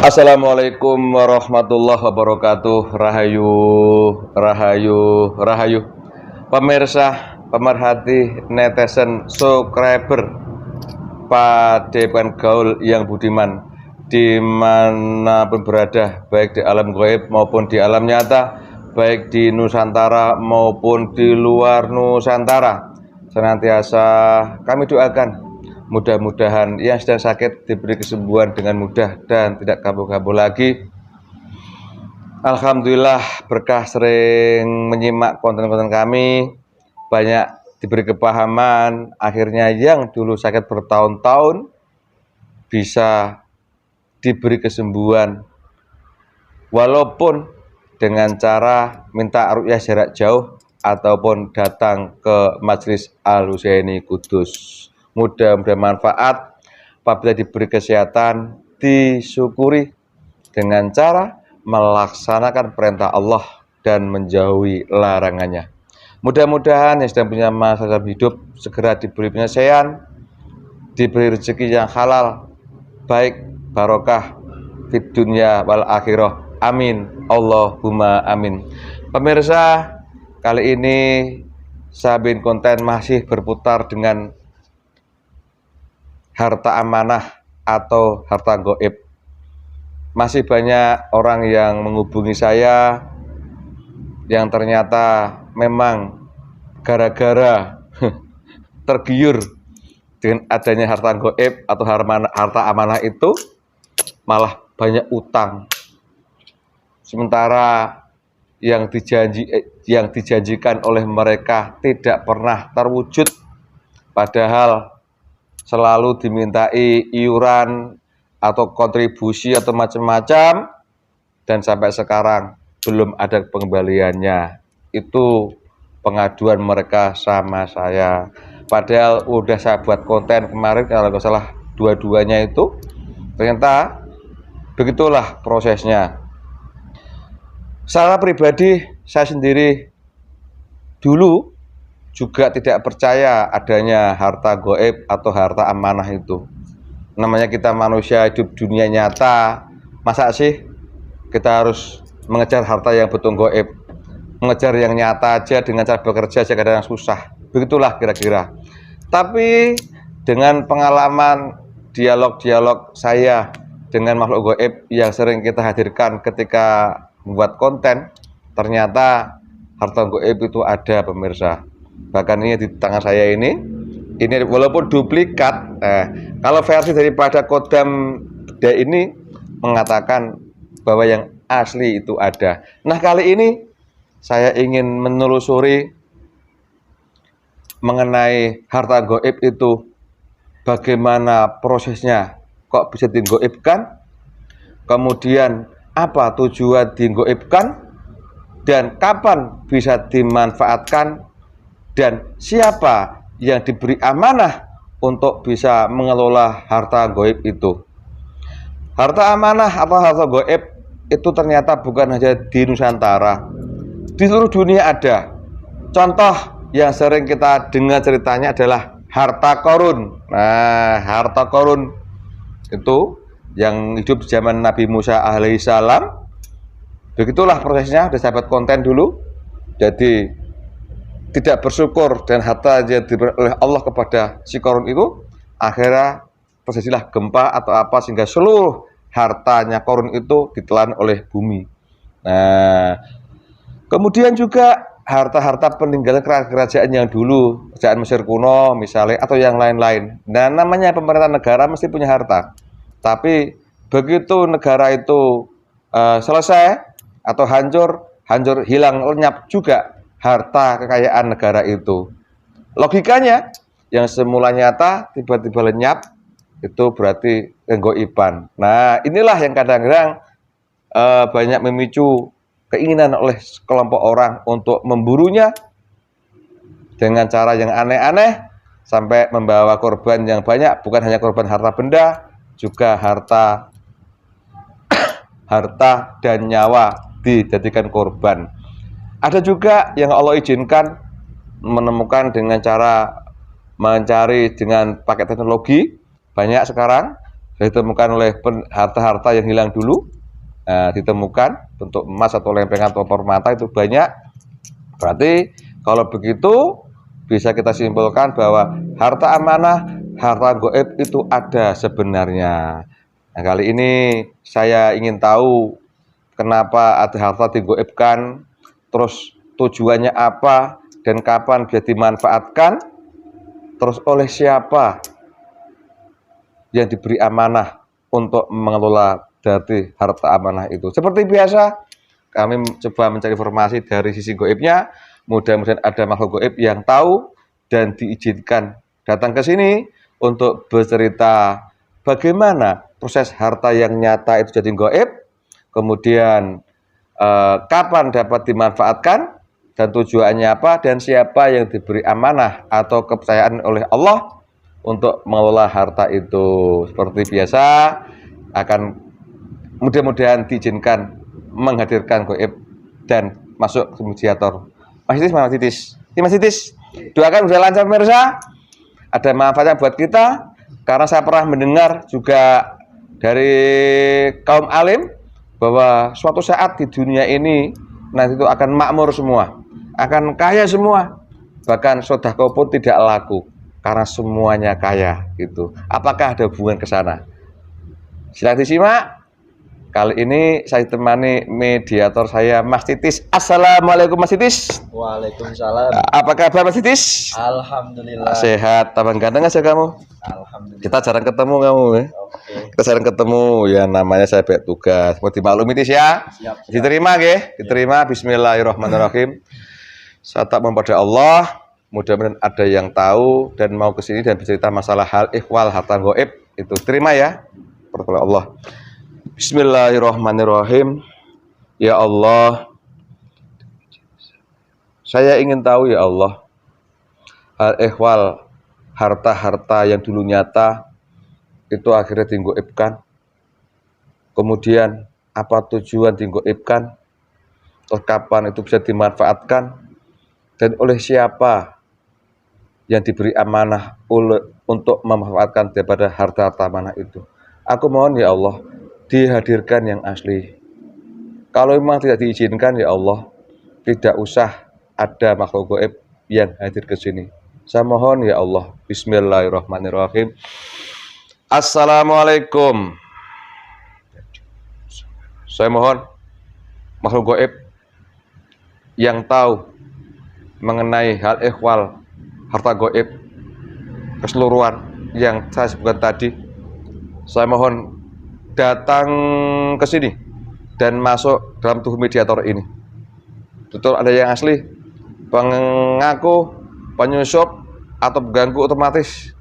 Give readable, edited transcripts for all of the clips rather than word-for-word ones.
Assalamualaikum warahmatullahi wabarakatuh. Rahayu, rahayu, rahayu. Pemirsa, pemerhati, netizen, subscriber, padepokan gaul yang budiman, dimanapun berada, baik di alam gaib maupun di alam nyata, baik di Nusantara maupun di luar Nusantara. Senantiasa kami doakan mudah-mudahan yang sedang sakit diberi kesembuhan dengan mudah dan tidak kambuh-kambuh lagi. Alhamdulillah berkah sering menyimak konten-konten kami, banyak diberi kepahaman. Akhirnya yang dulu sakit bertahun-tahun bisa diberi kesembuhan, walaupun dengan cara minta ruqyah jarak jauh ataupun datang ke Majelis Al-Husaini Kudus. Mudah-mudahan manfaat. Apabila diberi kesehatan, disyukuri dengan cara melaksanakan perintah Allah dan menjauhi larangannya. Mudah-mudahan yang sedang punya masalah hidup segera diberi penyelesaian, diberi rezeki yang halal, baik barokah fid dunya wal akhirah. Amin. Allahumma amin. Pemirsa, kali ini Sabin konten masih berputar dengan harta amanah atau harta gaib. Masih banyak orang yang menghubungi saya yang ternyata memang gara-gara tergiur dengan adanya harta gaib atau harta amanah itu malah banyak utang. Sementara yang dijanjikan oleh mereka tidak pernah terwujud, padahal selalu dimintai iuran atau kontribusi atau macam-macam, dan sampai sekarang belum ada pengembaliannya. Itu pengaduan mereka sama saya. Padahal udah saya buat konten kemarin, kalau nggak salah dua-duanya itu, ternyata begitulah prosesnya. Secara pribadi saya sendiri dulu juga tidak percaya adanya harta gaib atau harta amanah itu. Namanya kita manusia hidup dunia nyata, masa sih kita harus mengejar harta yang betul gaib? Mengejar yang nyata aja dengan cara bekerja aja kadang susah. Begitulah kira-kira. Tapi dengan pengalaman dialog-dialog saya dengan makhluk gaib yang sering kita hadirkan ketika membuat konten, ternyata harta gaib itu ada, pemirsa. Bahkan ini di tangan saya ini walaupun duplikat, kalau versi daripada Kodam ini mengatakan bahwa yang asli itu ada. Nah, kali ini saya ingin menelusuri mengenai harta gaib itu, bagaimana prosesnya, kok bisa digaibkan, kemudian apa tujuan digaibkan, dan kapan bisa dimanfaatkan, dan siapa yang diberi amanah untuk bisa mengelola harta gaib itu. Harta amanah atau harta gaib itu ternyata bukan hanya di Nusantara, di seluruh dunia ada. Contoh yang sering kita dengar ceritanya adalah harta korun. Nah, harta korun itu yang hidup di zaman Nabi Musa alaihissalam. Begitulah prosesnya, udah sahabat konten dulu. Jadi tidak bersyukur dan harta yang diberi oleh Allah kepada si korun itu, akhirnya terjadilah gempa atau apa sehingga seluruh hartanya korun itu ditelan oleh bumi. Nah, kemudian juga harta-harta peninggalan kerajaan yang dulu, kerajaan Mesir kuno misalnya, atau yang lain-lain. Nah, namanya pemerintah negara mesti punya harta. Tapi begitu negara itu selesai atau hancur, hilang, lenyap juga harta kekayaan negara itu. Logikanya, yang semula nyata tiba-tiba lenyap, itu berarti kegaiban. Nah, inilah yang kadang-kadang banyak memicu keinginan oleh kelompok orang untuk memburunya dengan cara yang aneh-aneh, sampai membawa korban yang banyak, bukan hanya korban harta benda, juga harta dan nyawa dijadikan korban. Ada juga yang Allah izinkan menemukan dengan cara mencari dengan pakai teknologi, banyak sekarang ditemukan oleh harta-harta yang hilang dulu, ditemukan bentuk emas atau lempengan atau permata itu banyak. Berarti kalau begitu bisa kita simpulkan bahwa harta amanah, harta gaib itu ada sebenarnya. Nah, kali ini saya ingin tahu kenapa ada harta digaibkan, terus tujuannya apa dan kapan bisa dimanfaatkan, terus oleh siapa yang diberi amanah untuk mengelola dari harta amanah itu. Seperti biasa, kami coba mencari informasi dari sisi gaibnya. Mudah-mudahan ada makhluk gaib yang tahu dan diizinkan datang ke sini untuk bercerita bagaimana proses harta yang nyata itu jadi gaib, kemudian kapan dapat dimanfaatkan dan tujuannya apa, dan siapa yang diberi amanah atau kepercayaan oleh Allah untuk mengelola harta itu. Seperti biasa, akan mudah-mudahan diizinkan menghadirkan gaib dan masuk ke mediator. Mas Titis, doakan sudah lancar pemirsa, ada manfaatnya buat kita, karena saya pernah mendengar juga dari kaum alim bahwa suatu saat di dunia ini nanti itu akan makmur semua, akan kaya semua, bahkan sedekah pun tidak laku karena semuanya kaya gitu. Apakah ada hubungan ke sana? Silakan disimak. Kali ini saya temani mediator saya, Mas Titis. Assalamualaikum Mas Titis. Waalaikumsalam. Apa kabar Mas Titis? Alhamdulillah. Sehat, tambah ganteng aja kamu? Alhamdulillah. Kita jarang ketemu kamu ya. Oke. Kita jarang ketemu, ya namanya saya banyak tugas. Mau dimaklumi Titis ya? Siap. Diterima ya? Diterima. Bismillahirrahmanirrahim. Saya tak mempada Allah. Mudah-mudahan ada yang tahu dan mau kesini dan bercerita masalah hal ihwal harta gaib itu. Terima ya. Pertolongan Allah. Bismillahirrahmanirrahim. Ya Allah, saya ingin tahu ya Allah, hal ihwal harta-harta yang dulu nyata itu akhirnya digaibkan. Kemudian apa tujuan digaibkan? Terus kapan itu bisa dimanfaatkan? Dan oleh siapa yang diberi amanah untuk memanfaatkan daripada harta-harta amanah itu? Aku mohon ya Allah, dihadirkan yang asli. Kalau memang tidak diizinkan ya Allah, tidak usah ada makhluk gaib yang hadir ke sini. Saya mohon ya Allah. Bismillahirrahmanirrahim. Assalamualaikum. Saya mohon makhluk gaib yang tahu mengenai hal ihwal harta gaib keseluruhan yang saya sebutkan tadi, saya mohon datang ke sini dan masuk dalam tubuh mediator ini. Betul ada yang asli, pengaku, penyusup atau pengganggu otomatis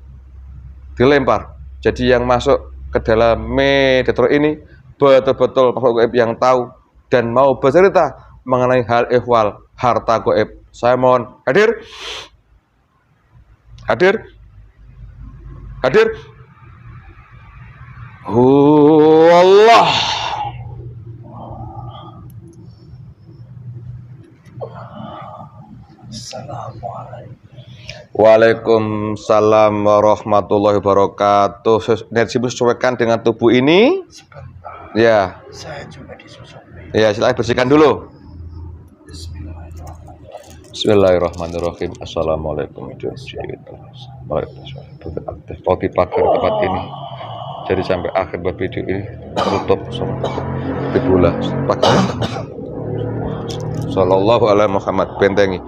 dilempar. Jadi yang masuk ke dalam mediator ini betul-betul makhluk gaib yang tahu dan mau bercerita mengenai hal ihwal harta gaib. Saya mohon hadir. Hadir. Hadir. Allah. Waalaikumsalam warahmatullahi wabarakatuh. Disesuaikan dengan tubuh ini. Sebentar. Ya. Saya juga disusuk. Ya, silakan bersihkan dulu. Bismillahirrahmanirrahim. Assalamualaikum warahmatullahi wabarakatuh. Roti pagar tempat ini. Jadi sampai akhir video ini tutup di bola pagar. Sallallahu alaihi Muhammad, bentengi.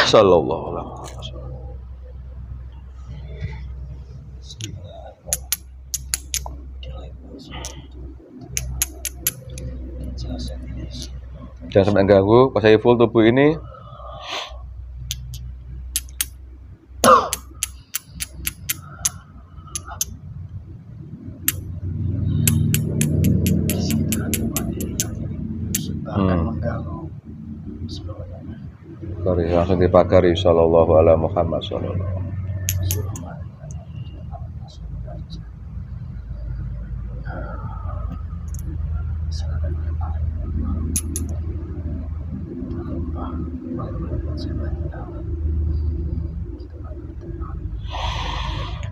Sallallahu alaihi Muhammad. Jangan sampai ganggu, pas saya full tubuh ini. Sorry, langsung dipagari. Sallallahu alaihi Muhammad sallallahu.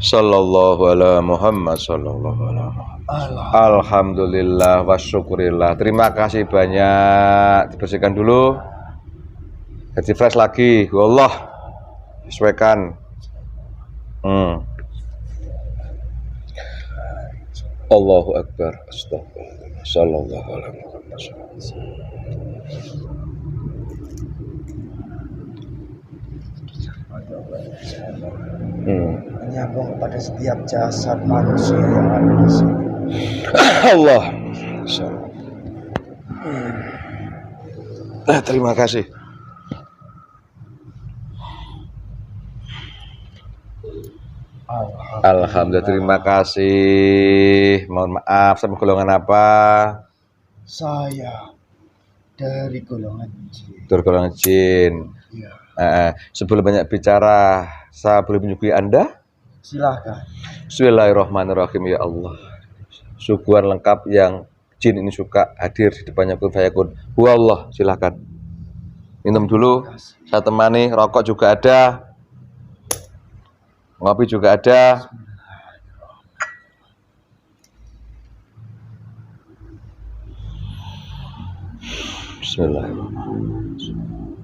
Sallallahu ala Muhammad sallallahu ala Muhammad. Alhamdulillah wa syukurillah. Terima kasih banyak. Dibersihkan dulu. Jadi fresh lagi. Wallah. Sesuaikan. Allahu Akbar. Astagfirullah. Sallallahu alaihi wasallam. Menyambung kepada setiap jasad manusia yang ada di sini. Allah. Terima kasih. Alhamdulillah, terima kasih. Mohon maaf, sama golongan apa? Saya dari golongan jin. Dari golongan jin. Ya. Sebelum banyak bicara, saya boleh menyuguhi Anda? Silakan. Bismillahirrahmanirrahim. Ya Allah, suguhan lengkap yang jin ini suka hadir di depannya kun fayakun. Allah, silakan. Minum dulu, saya temani. Rokok juga ada, ngopi juga ada. Bismillahirrahmanirrahim.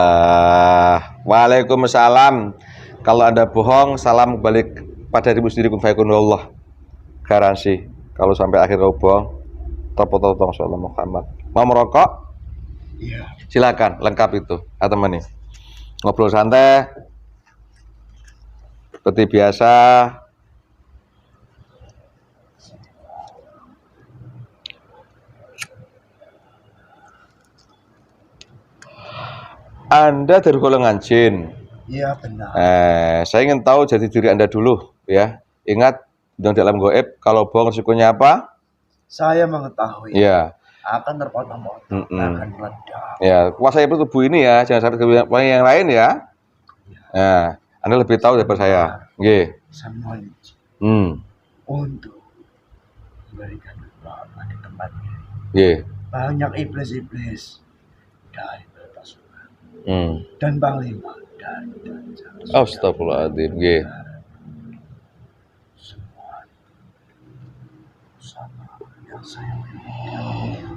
Alhamdulillah. Waalaikumsalam. Kalau Anda bohong, salam balik pada dirimu sendiri kun fayakun. Allah garansi. Kalau sampai akhir kau bohong, topong sallallahu Muhammad. Mau merokok? Iya. Silakan, lengkap itu. Teman nih, ngobrol santai seperti biasa. Anda dari golongan jin. Iya benar. Saya ingin tahu jati diri Anda dulu, ya. Ingat, dalam goib, kalau bohong risikonya apa? Saya mengetahui. Ya. Akan terpotong-potong, akan meledak. Ya, kuasai tubuh ini ya, jangan sampai ke yang lain ya. Nah, Anda lebih tahu daripada saya. Nggih. Semua untuk memberikan doa di tempatnya. Nggih. Banyak iblis-iblis dari pasukan Hmm. dan panglima dari Astagfirullahaladzim. Nggih. semua sama yang saya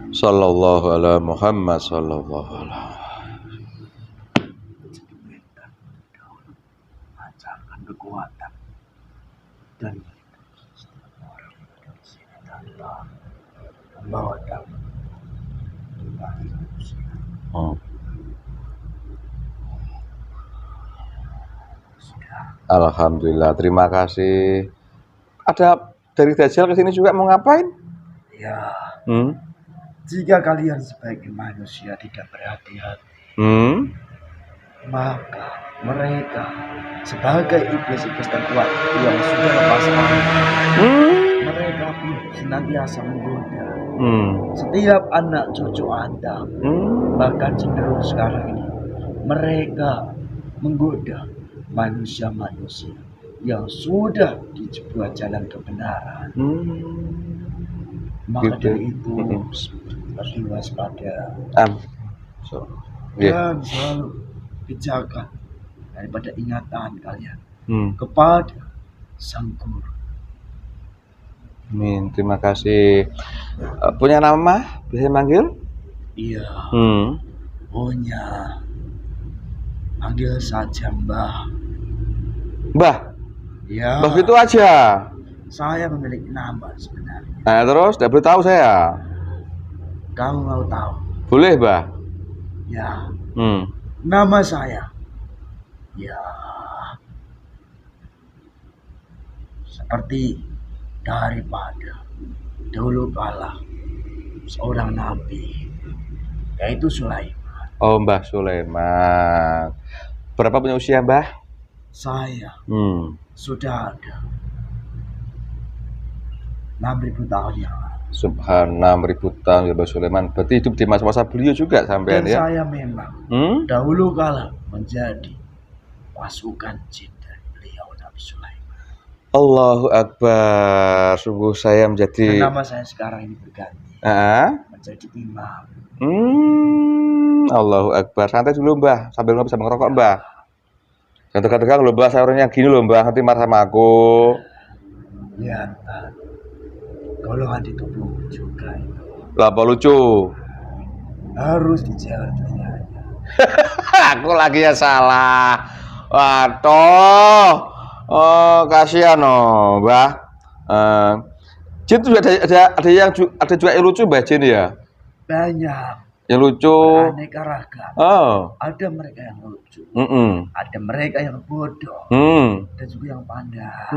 Sallallahu ala Muhammad sallallahu ala. lancarkan kekuatan dan setiap orang yang di sini tanpa membawa damai bagi manusia. Alhamdulillah, terima kasih. Ada dari Dajjal ke sini juga mau ngapain? Ya, jika kalian sebagai manusia tidak berhati-hati, maka mereka sebagai iblis-iblis terkuat yang sudah lepas tangan, mereka pun senantiasa menggoda setiap anak cucu Anda. Bahkan cenderung sekarang ini mereka menggoda manusia-manusia yang sudah di sebuah jalan kebenaran. Maka Gitu. dari itu lebih waspada Nggih. dan selalu bijaksana daripada ingatan kalian kepada Sang Guru. Amin, terima kasih. Punya nama bisa manggil? Iya, punya. Panggil saja Mbah. Mbah. Ya, Mbah itu aja. saya memiliki nama sebenarnya. Nah, terus tidak beritahu saya. Kamu mau tahu? Boleh, Mbah? Ya, nama saya. Ya, seperti daripada dulu kala seorang nabi, yaitu Sulaiman. Oh, Mbah Sulaiman. Berapa punya usia, Mbah? Saya sudah ada 6.000 tahun yang lalu. Subhanallah, 6.000 tahun ya Mbah Sulaiman. Berarti hidup di masa-masa beliau juga sampean Dan ya? saya memang dahulu kala menjadi pasukan jin dari beliau Nabi Sulaiman. Allahu Akbar. Sungguh saya menjadi Dan nama saya sekarang ini berganti menjadi imam. Allahu Akbar. Santai dulu Mbah, sambil ngopi sambil ngerokok Mbah. Jangan tegang-tegang loh Mbah, saya orangnya gini loh Mbah, nanti marah sama aku. Ya, golongan di tubuh juga itu Lah apa lucu? harus dijaga telinganya. Aku lagi ya salah. Waduh. Oh, kasihan oh, Mbah. Jin tuh ada yang ada juga yang lucu Mbah Jin ya. Banyak. Yang lucu. Aneka ragam. Oh. Ada mereka yang lucu. Ada mereka yang bodoh. Ada juga yang pandai.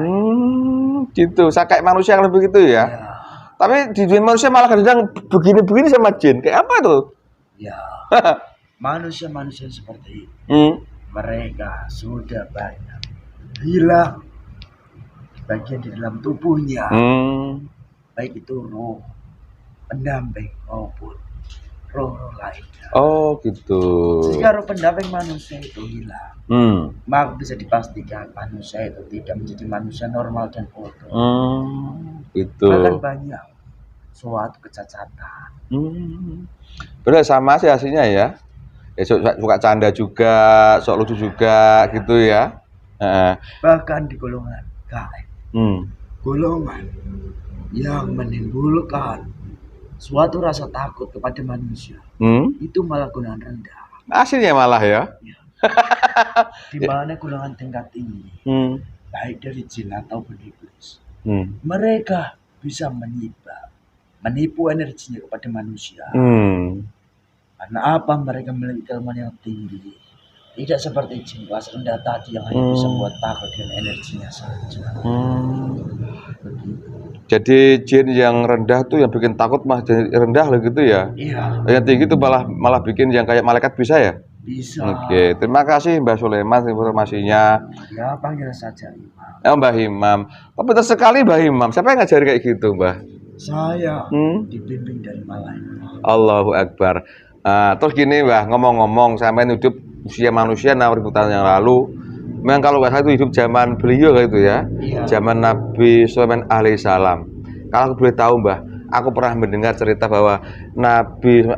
Gitu. Saya kayak manusia kalau begitu ya. Ya. Tapi di dunia manusia malah kadang begini-begini sama jin. Kayak apa tuh? Ya. Manusia-manusia seperti itu. Mereka sudah banyak hilang bagian di dalam tubuhnya. Baik itu roh pendamping maupun roh lainnya. Oh gitu. Jika roh pendamping manusia itu hilang, maka bisa dipastikan manusia itu tidak menjadi manusia normal dan utuh. Gitu. Bahkan banyak suatu kecacatan. Benar sama sih hasilnya ya. Ya suka canda juga, sok lucu juga gitu ya. Bahkan di golongan gaib, golongan yang menimbulkan suatu rasa takut kepada manusia, itu malah golongan rendah. Aslinya malah ya. Di mana golongan tingkat tinggi, baik dari jin ataupun iblis, mereka bisa menipu energinya kepada manusia. Karena apa? Mereka memiliki keilmuan yang tinggi. Tidak seperti jin kelas rendah tadi yang hanya bisa buat takut dengan energinya saja. Begitu. Jadi jin yang rendah tuh yang bikin takut mah rendah lah gitu ya. Iya. Yang tinggi tuh malah bikin yang kayak malaikat bisa ya. Bisa. Oke, terima kasih Mbah Sulaiman informasinya. Ya, panggil saja Imam. Mbah Imam. Tapi betul sekali Mbah Imam. Siapa yang ngajari kayak gitu, Mbah? Saya dibimbing dari malaikat. Allahu Akbar. Terus gini Mbah, ngomong-ngomong, sampai hidup usia manusia 6.000 tahun yang lalu. Memang kalau nggak salah itu hidup zaman beliau kayak itu ya. Iya. Zaman Nabi Sulaiman alaihissalam. Kalau aku boleh tahu Mbah, aku pernah mendengar cerita bahwa Nabi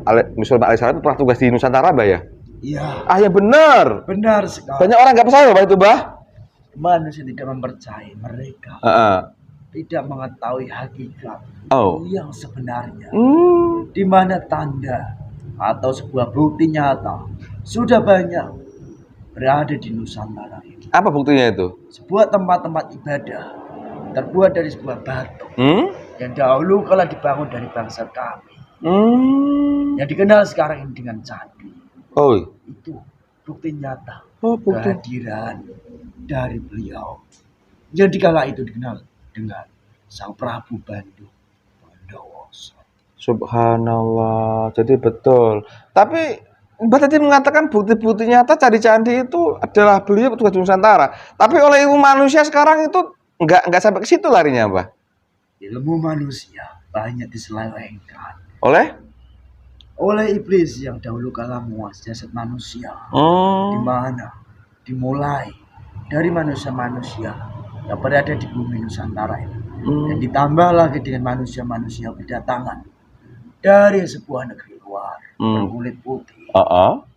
Sulaiman alaihissalam pernah tugas di Nusantara Mbah ya? Iya. Ya benar. Benar sekali. Banyak orang nggak percaya Mbah itu Mbah. Manusia tidak mempercayai mereka. Tidak mengetahui hakikat yang sebenarnya. Di mana tanda atau sebuah bukti nyata sudah banyak berada di Nusantara ini. Apa buktinya itu? Sebuah tempat-tempat ibadah terbuat dari sebuah batu yang dahulu kala dibangun dari bangsa kami, yang dikenal sekarang ini dengan candi. Itu bukti nyata kehadiran dari beliau yang dikala itu dikenal dengan Sang Prabu Bandung Bondowoso. Subhanallah, jadi betul. Tapi Mbak tadi mengatakan bukti-bukti nyata candi-candi itu adalah beliau petugas Nusantara. Tapi oleh ilmu manusia sekarang itu nggak sampai ke situ larinya, Mbak. Ilmu manusia banyak diselewengkan oleh iblis yang dahulu kala muas jasad manusia. Di mana dimulai dari manusia-manusia yang berada di bumi Nusantara ini. Dan ditambah lagi dengan manusia-manusia berdatangan dari sebuah negeri luar berkulit putih.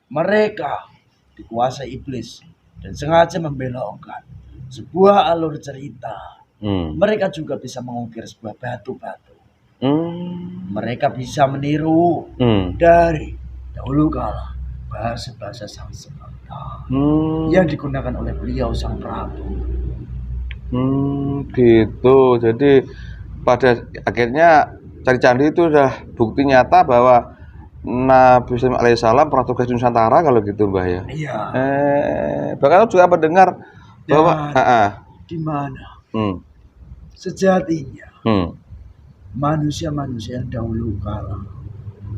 Mereka dikuasai iblis dan sengaja membelokkan sebuah alur cerita. Mereka juga bisa mengukir sebuah batu-batu. Mereka bisa meniru dari dahulu kala bahasa-bahasa Sanskerta yang digunakan oleh beliau Sang Prabu. Gitu. Jadi pada akhirnya candi itu udah bukti nyata bahwa Nabi Sulaiman alaihissalam pernah tugas di Nusantara kalau gitu Mbah ya. Iya. Bahkan aku juga mendengar bahwa di mana sejatinya manusia-manusia yang dahulu kala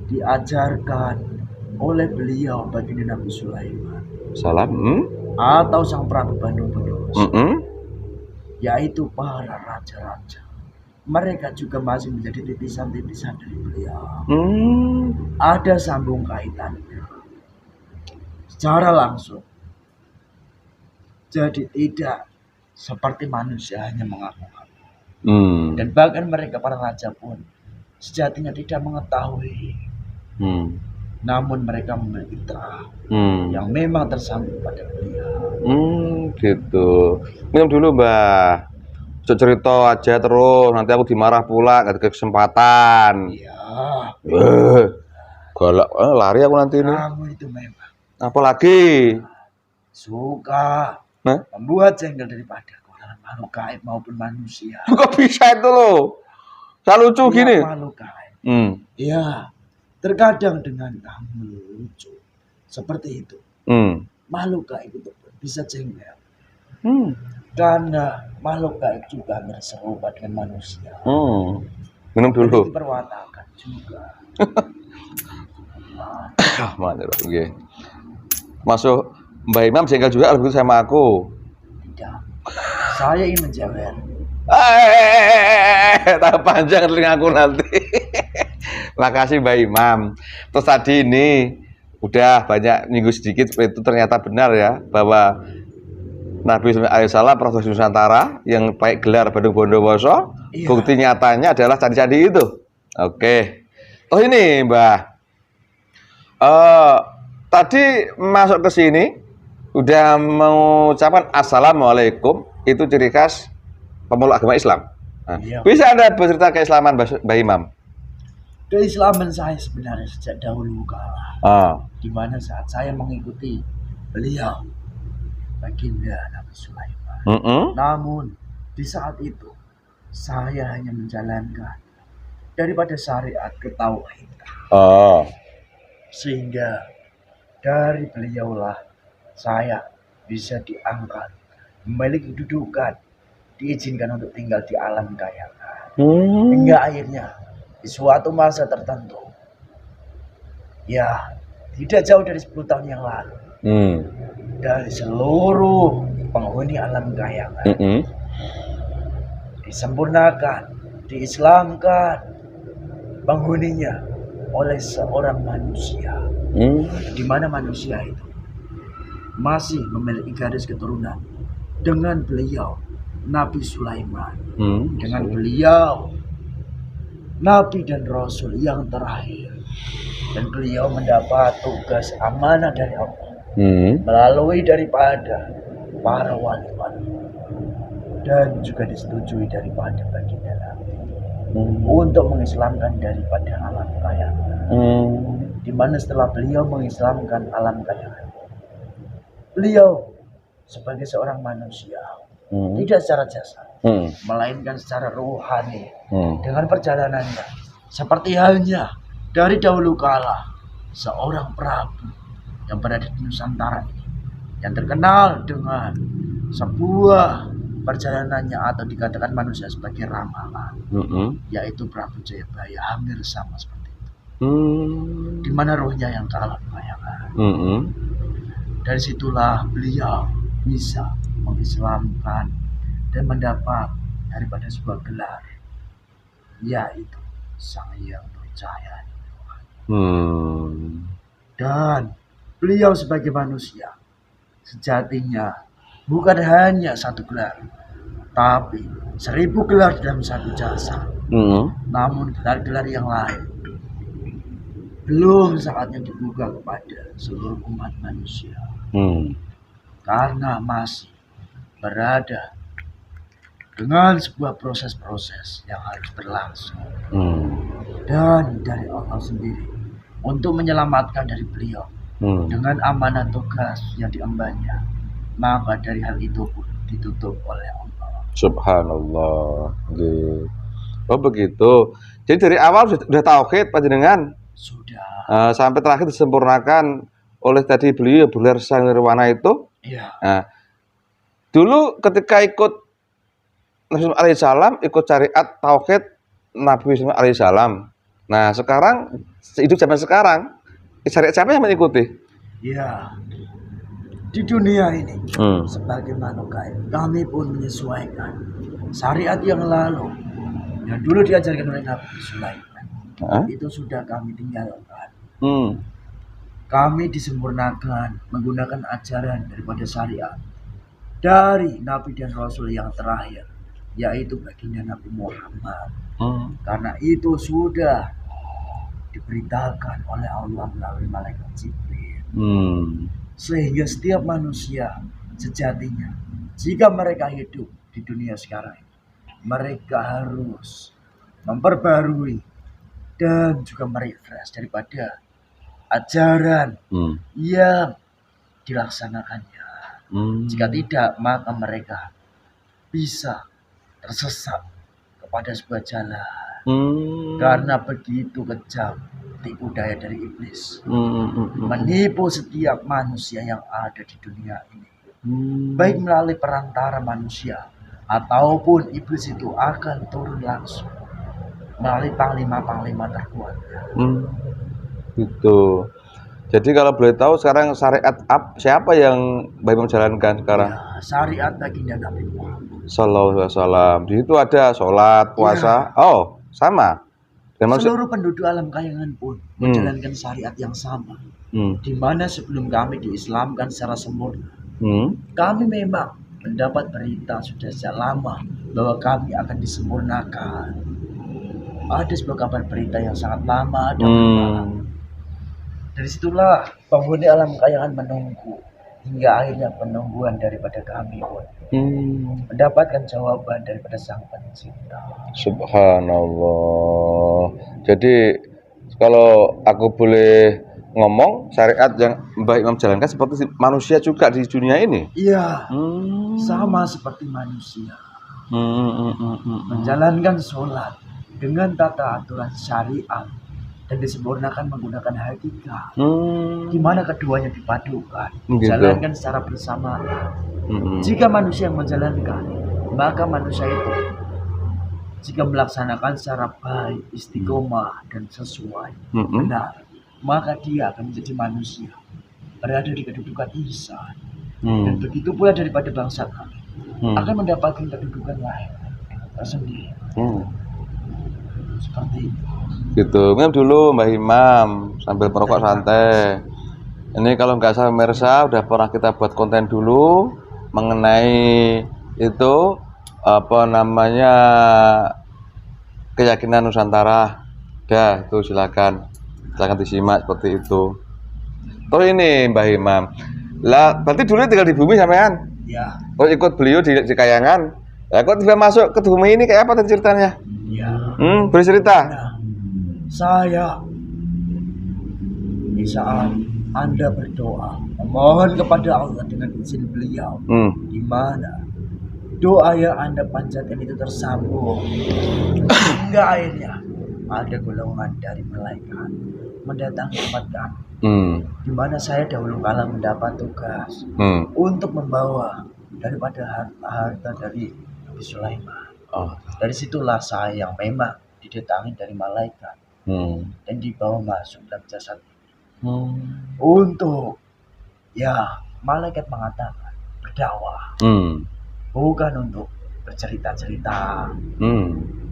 diajarkan oleh beliau baginda Nabi Sulaiman atau Sang Prabu Bandung Bondowoso, yaitu para raja-raja. Mereka juga masih menjadi titisan-titisan dari beliau. Ada sambung kaitannya secara langsung. Jadi tidak seperti manusia hanya mengaku-ngaku. Dan bahkan mereka para raja pun sejatinya tidak mengetahui namun mereka memiliki terah yang memang tersambung pada beliau. Gitu. Minum dulu, Mbah. Cerita aja terus, nanti aku dimarah pula, gak ada kesempatan. Iya. Galak, lari aku nanti ini. Kamu itu memang. Apalagi? Suka membuat jengkel daripada golongan makhluk gaib maupun manusia. Kok bisa itu loh? Saya lucu gini. Makhluk gaib. Iya. Terkadang dengan kamu lucu seperti itu. Makhluk gaib itu bisa jengkel. Karena makhluk gaib juga berserupa dengan manusia. Minum dulu. Jadi diperwatakan juga. Mantap, oke. Masuk Mbak Imam jengkel juga kalau begitu sama aku. Tidak. Saya ingin menjewer. Tak panjang telingaku nanti. Makasih Mbak Imam. Terus tadi ini udah banyak minggu sedikit itu ternyata benar ya bahwa Nabi Alaihissalam Rasul Nusantara yang pakai gelar Badung Bondowoso. Iya. Bukti nyatanya adalah candi-candi itu. Oke. Oh ini Mbah. Tadi masuk ke sini udah mengucapkan Assalamualaikum, itu ciri khas pemeluk agama Islam. Nah, iya. Bisa Anda bercerita keislaman Mbah Imam? Keislaman saya sebenarnya sejak dahulu kala. Di mana saat saya mengikuti beliau, baginda Nabi Sulaiman. Namun di saat itu saya hanya menjalankan daripada syariat ke tauhid. Sehingga dari beliaulah saya bisa diangkat, memiliki kedudukan, diizinkan untuk tinggal di alam kayangan. Hingga akhirnya di suatu masa tertentu, ya tidak jauh dari 10 tahun yang lalu, dari seluruh penghuni alam kayangan disempurnakan, diislamkan penghuninya oleh seorang manusia, di mana manusia itu masih memiliki garis keturunan dengan beliau Nabi Sulaiman, dengan beliau Nabi dan Rasul yang terakhir, dan beliau mendapat tugas amanah dari Allah melalui daripada para wali-wali dan juga disetujui daripada baginda Nabi untuk mengislamkan daripada alam kayangan. Di mana setelah beliau mengislamkan alam kayangan, beliau sebagai seorang manusia tidak secara jasad, melainkan secara rohani dengan perjalanannya, seperti halnya dari dahulu kala seorang Prabu yang berada di Nusantara ini, yang terkenal dengan sebuah perjalanannya atau dikatakan manusia sebagai ramalan, yaitu Prabu Jayabaya, hampir sama seperti itu. Di mana rohnya yang ke alam kayangan. Dari situlah beliau bisa mengislamkan dan mendapat daripada sebuah gelar, yaitu Sang Hyang Nurjaya. Dan beliau sebagai manusia sejatinya bukan hanya satu gelar, tapi 1000 gelar dalam satu jasa. Namun gelar-gelar yang lain belum saatnya dibuka kepada seluruh umat manusia, karena masih berada dengan sebuah proses-proses yang harus berlangsung. Dan dari Allah sendiri untuk menyelamatkan dari beliau dengan amanah tugas yang diembannya, maka dari hal itu pun ditutup oleh Allah. Subhanallah. Oh begitu. Jadi dari awal sudah tauhid panjenengan? Sudah. Sampai terakhir disempurnakan oleh tadi beliau Bular Sang Nirwana itu? Iya. Nah, dulu ketika ikut Nabi Muhammad alaihissalam, ikut syariat tauhid Nabi Muhammad alaihissalam. Nah sekarang, hidup zaman sekarang, syariat siapa yang mengikuti? Iya. Di dunia ini, sebagai makhluk gaib, kami pun menyesuaikan syariat yang lalu, yang dulu diajarkan oleh Nabi Sulaiman. Itu sudah kami tinggalkan. Kami disempurnakan menggunakan ajaran daripada syariat dari Nabi dan Rasul yang terakhir, yaitu baginda Nabi Muhammad. Karena itu sudah diberitakan oleh Allah melalui malaikat Jibril. Sehingga setiap manusia sejatinya, jika mereka hidup di dunia sekarang, mereka harus memperbarui dan juga merefresh daripada ajaran yang dilaksanakannya. Jika tidak, maka mereka bisa tersesat kepada sebuah jalan. Karena begitu kejam tipu daya dari iblis, menipu setiap manusia yang ada di dunia ini, baik melalui perantara manusia ataupun iblis itu akan turun langsung melalui panglima-panglima terkuatnya. Gitu. Jadi kalau boleh tahu sekarang syariat siapa yang baik menjalankan sekarang? Ya, syariat baginda Nabi Muhammad Sallallahu Alaihi Wasallam. Di situ ada sholat, puasa. Ya. Oh, sama. Seluruh penduduk alam kayangan pun menjalankan syariat yang sama. Di mana sebelum kami diislamkan secara sempurna, kami memang mendapat berita sudah sejak lama bahwa kami akan disempurnakan. Ada sebuah kabar berita yang sangat lama dan bermalam. Dari situlah penghuni alam kayangan menunggu hingga akhirnya penungguan daripada kami pun mendapatkan jawaban daripada Sang Pencipta. Subhanallah. Jadi kalau aku boleh ngomong, syariat yang baik menjalankan seperti manusia juga di dunia ini. Iya, sama seperti manusia. Menjalankan sholat dengan tata aturan syariat dan disempurnakan menggunakan hakikat, di mana keduanya dipadukan, dijalankan secara bersamaan. Jika manusia yang menjalankan, maka manusia itu jika melaksanakan secara baik, istiqomah dan sesuai benar, maka dia akan menjadi manusia berada di kedudukan ihsan. Dan begitu pula daripada bangsa kami akan mendapatkan kedudukan lain tersendiri. Seperti itu. Gitu. Minum dulu Mbah Imam sambil merokok santai. Ini kalau nggak salah pemirsa udah pernah kita buat konten dulu mengenai itu apa namanya keyakinan Nusantara. Dah, itu silakan disimak seperti itu. Terus ini Mbah Imam. Lah, berarti dulu tinggal di bumi sampean? Ya. Terus ikut beliau di Kayangan. Lah kok tiba masuk ke bumi ini kayak apa tadi ceritanya? Ya. Beri cerita. Nah, saya di saat Anda berdoa memohon kepada Allah dengan izin beliau, di mana doa yang Anda panjatkan itu tersambung hingga akhirnya ada golongan dari malaikat mendatangi tempat kami, di mana saya dahulu kala mendapat tugas untuk membawa daripada harta dari Nabi Sulaiman. Dari situlah saya yang memang didatangi dari malaikat dan dibawa masuk dalam jasad ini. Untuk ya malaikat mengatakan berdakwah, bukan untuk bercerita-cerita,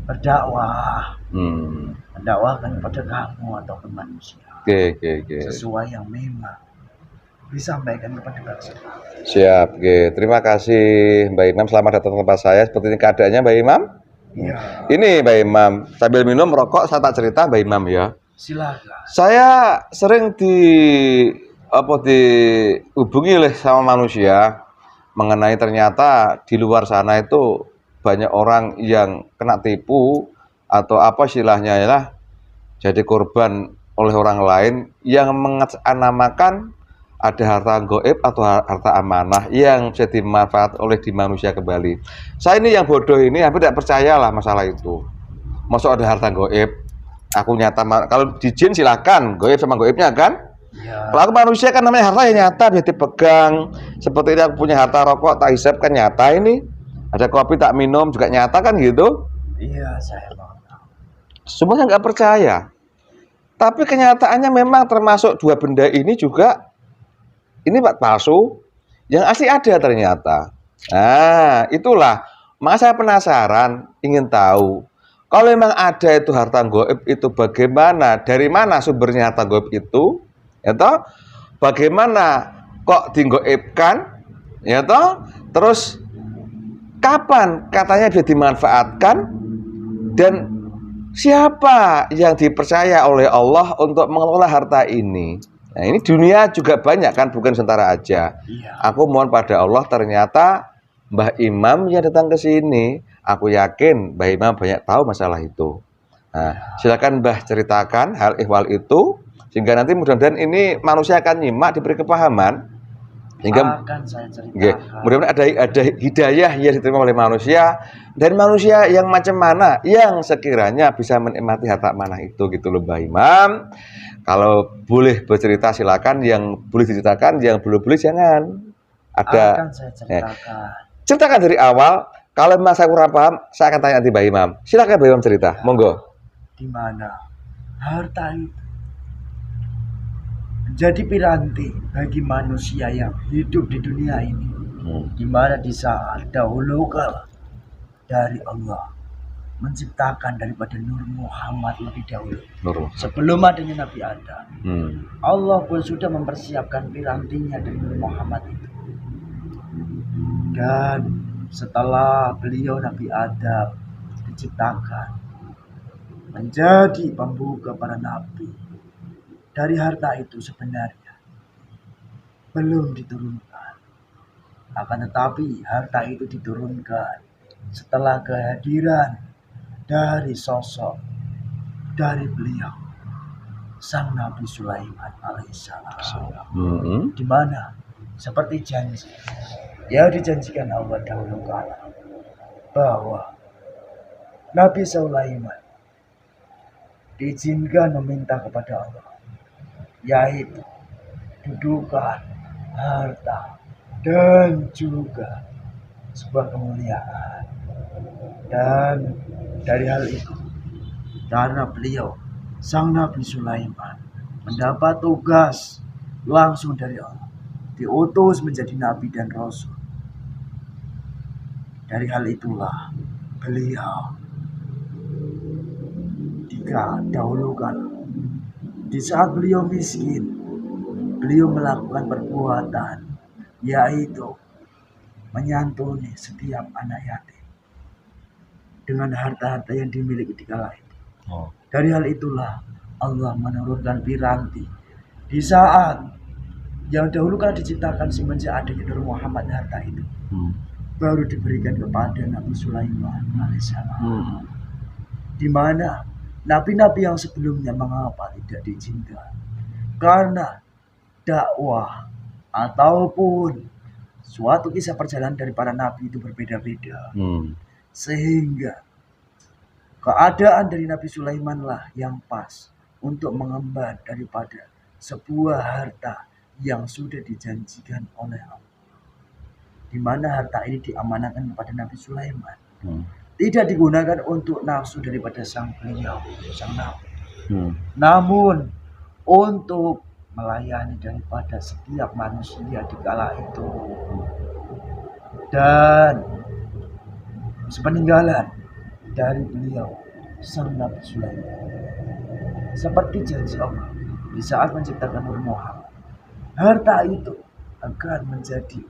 berdakwah, mendakwahkan kepada kamu ataupun manusia. Sesuai yang memang disampaikan kepada bangsa. Siap, terima kasih Mbak Imam, selamat datang ke tempat saya. Seperti ini keadaannya Mbak Imam. Ya. Ini Mbak Imam, sambil minum rokok saya tak cerita Mbak Imam ya. Silakan. Saya sering dihubungi oleh sama manusia mengenai ternyata di luar sana itu banyak orang yang kena tipu atau apa istilahnya ya, jadi korban oleh orang lain yang mengatasnamakan ada harta gaib atau harta amanah yang bisa dimanfaat oleh di manusia kembali. Saya ini yang bodoh ini hampir tidak percayalah masalah itu. Masuk ada harta gaib, aku nyata, kalau di jin silakan, gaib sama gaibnya kan. Ya. Kalau aku manusia kan namanya harta yang nyata bisa dipegang. Seperti ini aku punya harta rokok tak hisap kan nyata ini. Ada kopi tak minum juga nyata kan gitu. Iya, saya mau tahu. Semuanya nggak percaya. Tapi kenyataannya memang termasuk dua benda ini juga ini palsu, yang asli ada ternyata. Nah, itulah maka saya penasaran, ingin tahu kalau memang ada itu harta gaib itu bagaimana, dari mana sumbernya harta gaib itu, ya toh? Bagaimana kok digaibkan, ya toh? Terus kapan katanya bisa dimanfaatkan dan siapa yang dipercaya oleh Allah untuk mengelola harta ini? Nah, ini dunia juga banyak kan, bukan sementara aja. Aku mohon pada Allah, ternyata Mbah Imam yang datang ke sini, aku yakin Mbah Imam banyak tahu masalah itu. Nah, silakan Mbah ceritakan hal ihwal itu, sehingga nanti mudah-mudahan ini manusia akan nyimak, diberi kepahaman. Hingga mudah-mudahan ada hidayah yang diterima oleh manusia, dan manusia yang macam mana yang sekiranya bisa menikmati harta mana itu, gitu loh Mbah Imam. Kalau boleh bercerita silakan, yang boleh diceritakan, yang belum boleh jangan. Ada ceritakan dari awal. Kalau masa kurang paham, saya akan tanya nanti Mbah Imam. Silakan Mbah Imam cerita, monggo. Di mana harta itu menjadi piranti bagi manusia yang hidup di dunia ini, di mana di saat dahulu kala dari Allah menciptakan daripada Nur Muhammad lebih dahulu, sebelum adanya Nabi Adam, Allah pun sudah mempersiapkan pirantinya dari Nur Muhammad itu. Dan setelah beliau Nabi Adam diciptakan menjadi pembuka para nabi, dari harta itu sebenarnya belum diturunkan. Akan tetapi harta itu diturunkan setelah kehadiran dari sosok dari beliau sang Nabi Sulaiman alaihissalam. Di mana seperti janji yang dijanjikan Allah dahulu kala bahwa Nabi Sulaiman diizinkan meminta kepada Allah, yaitu dudukan, harta, dan juga sebuah kemuliaan. Dan dari hal itu, karena beliau sang Nabi Sulaiman mendapat tugas langsung dari Allah, diutus menjadi nabi dan rasul. Dari hal itulah beliau dahulu kala, di saat beliau miskin, beliau melakukan perbuatan, yaitu menyantuni setiap anak yatim dengan harta-harta yang dimiliki di kala itu. Dari hal itulah Allah menurunkan piranti di saat yang dahulu kala diciptakan semenjak adanya Nur Muhammad, harta itu baru diberikan kepada Nabi Sulaiman alaihissalam. Di mana nabi-nabi yang sebelumnya mengapa tidak diizinkan? Karena dakwah ataupun suatu kisah perjalanan dari para nabi itu berbeda-beda. Sehingga keadaan dari Nabi Sulaiman lah yang pas untuk mengemban daripada sebuah harta yang sudah dijanjikan oleh Allah. Di mana harta ini diamanahkan kepada Nabi Sulaiman. Tidak digunakan untuk nafsu daripada sang beliau, sang nabi. Namun untuk melayani daripada setiap manusia di kala itu. Dan sepeninggalan dari beliau sang Nabi Sulaiman, seperti janji Allah di saat menciptakan Nur Muhammad, harta itu akan menjadi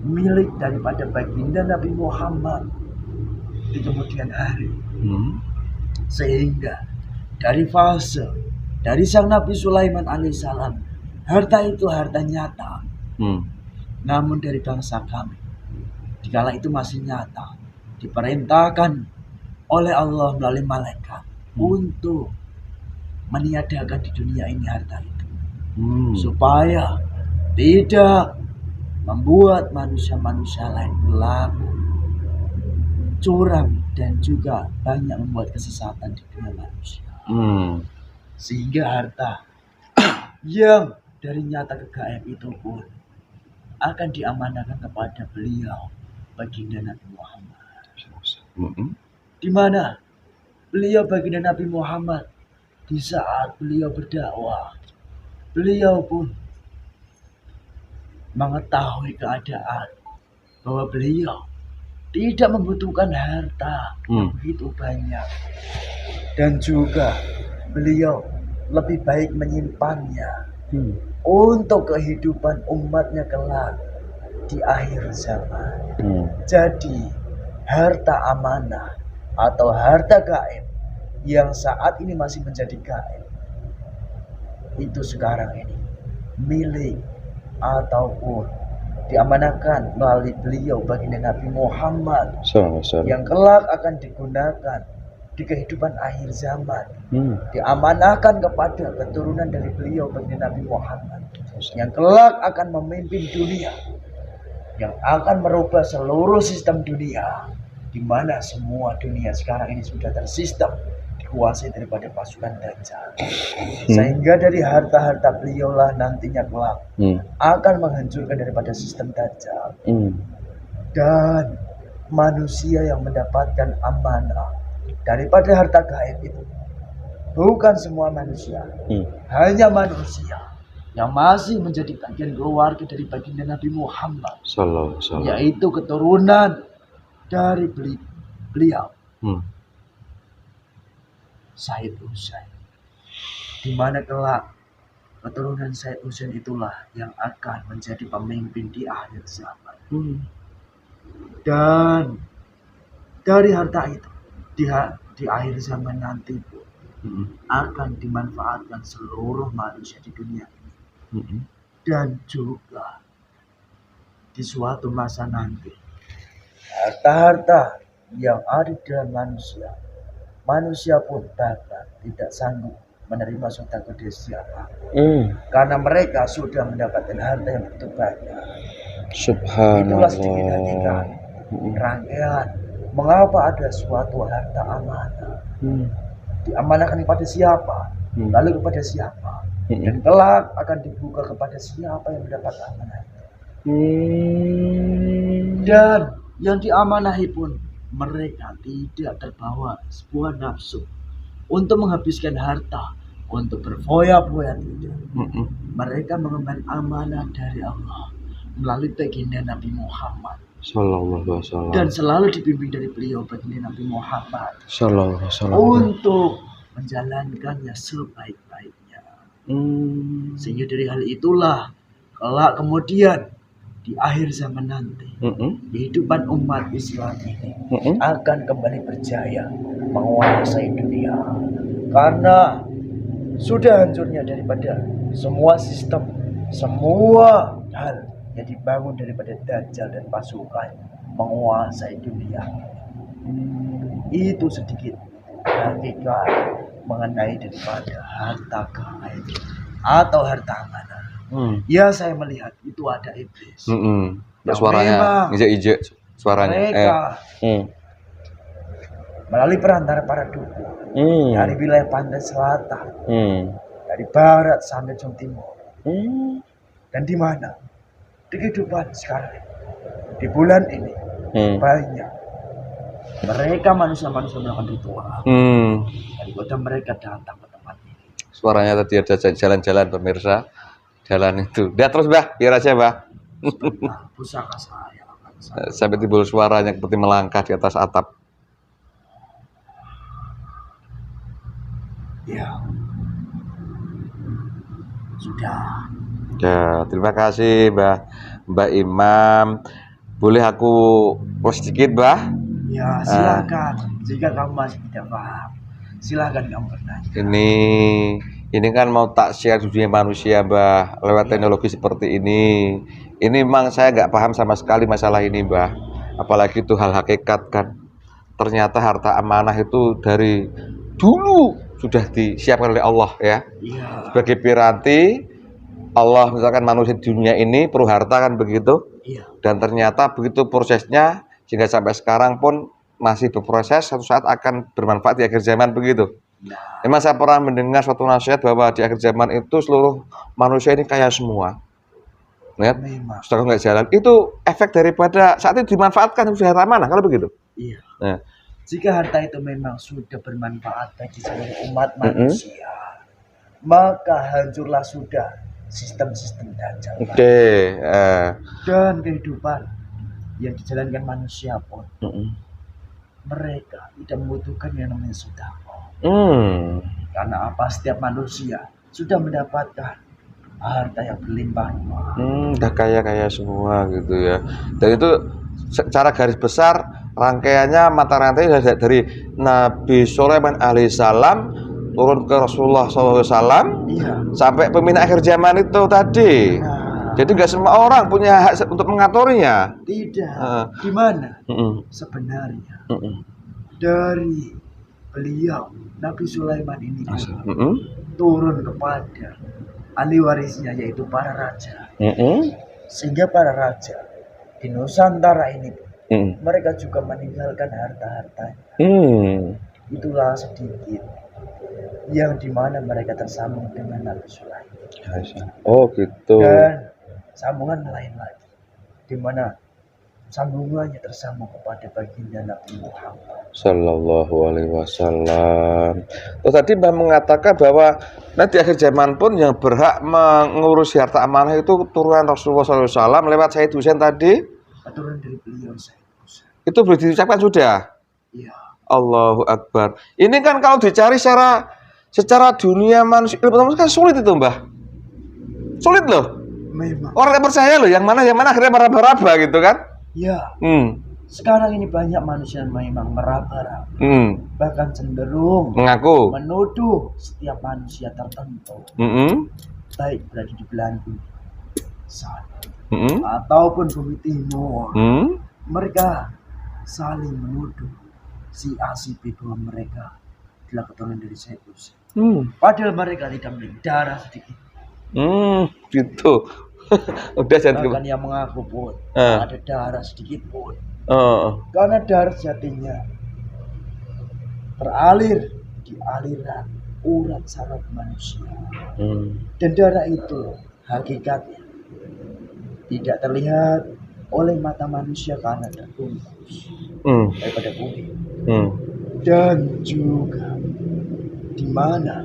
milik daripada baginda Nabi Muhammad di kemudian hari. Sehingga dari fase dari sang Nabi Sulaiman alaihissalam, harta itu harta nyata. Namun dari bangsa kami, dikala itu masih nyata, diperintahkan oleh Allah melalui malaikat untuk meniadakan di dunia ini harta itu, supaya tidak membuat manusia-manusia lain berlaku curang dan juga banyak membuat kesesatan di dunia manusia. Sehingga harta yang dari nyata ke gaib itu pun akan diamanahkan kepada beliau baginda Nabi Muhammad. Di mana beliau baginda Nabi Muhammad di saat beliau berdakwah, beliau pun mengetahui keadaan bahwa beliau tidak membutuhkan harta begitu banyak, dan juga beliau lebih baik menyimpannya untuk kehidupan umatnya kelak di akhir zaman. Jadi harta amanah atau harta gaib yang saat ini masih menjadi gaib, itu sekarang ini milik ataupun diamanahkan melalui beliau baginda Nabi Muhammad yang kelak akan digunakan di kehidupan akhir zaman, diamanahkan kepada keturunan dari beliau baginda Nabi Muhammad yang kelak akan memimpin dunia, yang akan merubah seluruh sistem dunia, di mana semua dunia sekarang ini sudah tersistem dikuasai daripada pasukan Dajjal. Sehingga dari harta-harta beliau lah nantinya kelak akan menghancurkan daripada sistem Dajjal. Dan manusia yang mendapatkan amanah daripada harta gaib itu bukan semua manusia, hanya manusia yang masih menjadi bagian keluarga dari baginda Nabi Muhammad, yaitu keturunan dari beliau, Sayyid Husain, di mana kelak keturunan Sayyid Husain itulah yang akan menjadi pemimpin di akhir zaman. Dan dari harta itu di akhir zaman nanti pun akan dimanfaatkan seluruh manusia di dunia ini. Dan juga di suatu masa nanti, harta-harta yang ada di dalam manusia pun bahkan tidak sanggup menerima sedekah dari siapa, karena mereka sudah mendapatkan harta yang begitu banyak. Subhanallah. Itulah sedikit hakikat rangkaian mengapa ada suatu harta amanah diamanahkan kepada siapa, lalu kepada siapa, dan kelak akan dibuka kepada siapa yang mendapat amanah itu. Dan yang diamanahi pun mereka tidak terbawa sebuah nafsu untuk menghabiskan harta, untuk berfoya-foya tidak. Mereka mengemban amanah dari Allah melalui baginda Nabi Muhammad Sallallahu Alaihi Wasallam, dan selalu dibimbing dari beliau baginda Nabi Muhammad Sallallahu Alaihi Wasallam untuk menjalankannya sebaik-baiknya. Sehingga dari hal itulah kelak kemudian di akhir zaman nanti, kehidupan umat Islam ini akan kembali berjaya menguasai dunia, karena sudah hancurnya daripada semua sistem, semua hal yang dibangun daripada Dajjal dan pasukan menguasai dunia. Itu sedikit hakikat mengenai daripada harta gaib atau harta amanah. Ya, saya melihat itu ada iblis. Suaranya ijek suaranya. Mereka melalui perantara para dukun dari wilayah pantai selatan, dari barat sampai ujung timur, dan di mana di kehidupan sekarang di bulan ini banyak mereka manusia-manusia melakukan ritual. Dari kota mereka datang ke tempat ini. Suaranya tadi ada jalan-jalan pemirsa. Jalan itu. Lihat terus, Mbah. Biar aja, Mbah. Pusaka saya. Sampai timbul suaranya seperti melangkah di atas atap. Ya. Sudah. Ya, terima kasih, Mbak Imam. Boleh aku post sedikit, Mbah? Ya, silakan. Jika kamu masih tidak paham, silakan kamu bertanya. Ini kan mau tak share dunia manusia, Mbah, lewat teknologi seperti ini. Ini memang saya nggak paham sama sekali masalah ini, Mbah. Apalagi itu hal hakikat kan. Ternyata harta amanah itu dari dulu sudah disiapkan oleh Allah ya. Sebagai piranti Allah misalkan manusia di dunia ini perlu harta kan begitu. Dan ternyata begitu prosesnya sehingga sampai sekarang pun masih berproses, satu saat akan bermanfaat di akhir zaman begitu. Memang saya pernah mendengar suatu nasihat bahwa di akhir zaman itu seluruh manusia ini kaya semua. Lihat, sudah nggak jalan. Itu efek daripada saat itu dimanfaatkan sudah harta amanah kalau begitu. Iya. Nah, jika harta itu memang sudah bermanfaat bagi seluruh umat manusia, maka hancurlah sudah sistem-sistem Dajjal. Dan kehidupan yang dijalankan manusia pun, mereka tidak membutuhkan yang namanya sedekah. Karena apa? Setiap manusia sudah mendapatkan harta yang berlimpah-limpah. Udah kaya semua gitu ya. Dan itu secara garis besar rangkaiannya mata rantai dari Nabi Sulaiman alaihissalam turun ke Rasulullah SAW sampai pemimpin akhir zaman itu tadi. Jadi nggak semua orang punya hak untuk mengaturnya. Tidak. Di mana? Sebenarnya dari beliau Nabi Sulaiman ini turun kepada ahli warisnya, yaitu para raja. Sehingga para raja di Nusantara ini mereka juga meninggalkan harta-hartanya. Itulah sedikit yang dimana mereka tersambung dengan Nabi Sulaiman. Oh gitu. Dan sambungan lain lagi, di mana sambungannya tersambung kepada baginda Nabi Muhammad Sallallahu Alaihi Wasallam. Terus tadi Mbak mengatakan bahwa nanti akhir zaman pun yang berhak mengurusi harta amanah itu turunan Rasulullah SAW lewat Sayyid Husain tadi. Turunan dari beliau Sayyid Husain. Itu boleh diucapkan sudah. Iya. Allahu Akbar. Ini kan kalau dicari secara dunia manusia kan sulit itu Mbah. Sulit loh. Memang. Orang yang percaya loh, yang mana akhirnya meraba-raba gitu kan? Iya. Sekarang ini banyak manusia yang memang meraba-raba. Bahkan cenderung menuduh setiap manusia tertentu. Baik berada di belahan bumi sana ataupun bumi timur. Mereka saling menuduh si A si B bahwa mereka adalah keturunan dari Sayyid Husain. Padahal mereka tidak memiliki darah sedikit. Gitu. Udah jangan bahkan yang mengaku pun ada darah sedikit pun. Karena darah sejatinya teralir di aliran urat saraf manusia. Dan darah itu hakikatnya tidak terlihat oleh mata manusia karena terbungkus daripada kulit. Dan juga di mana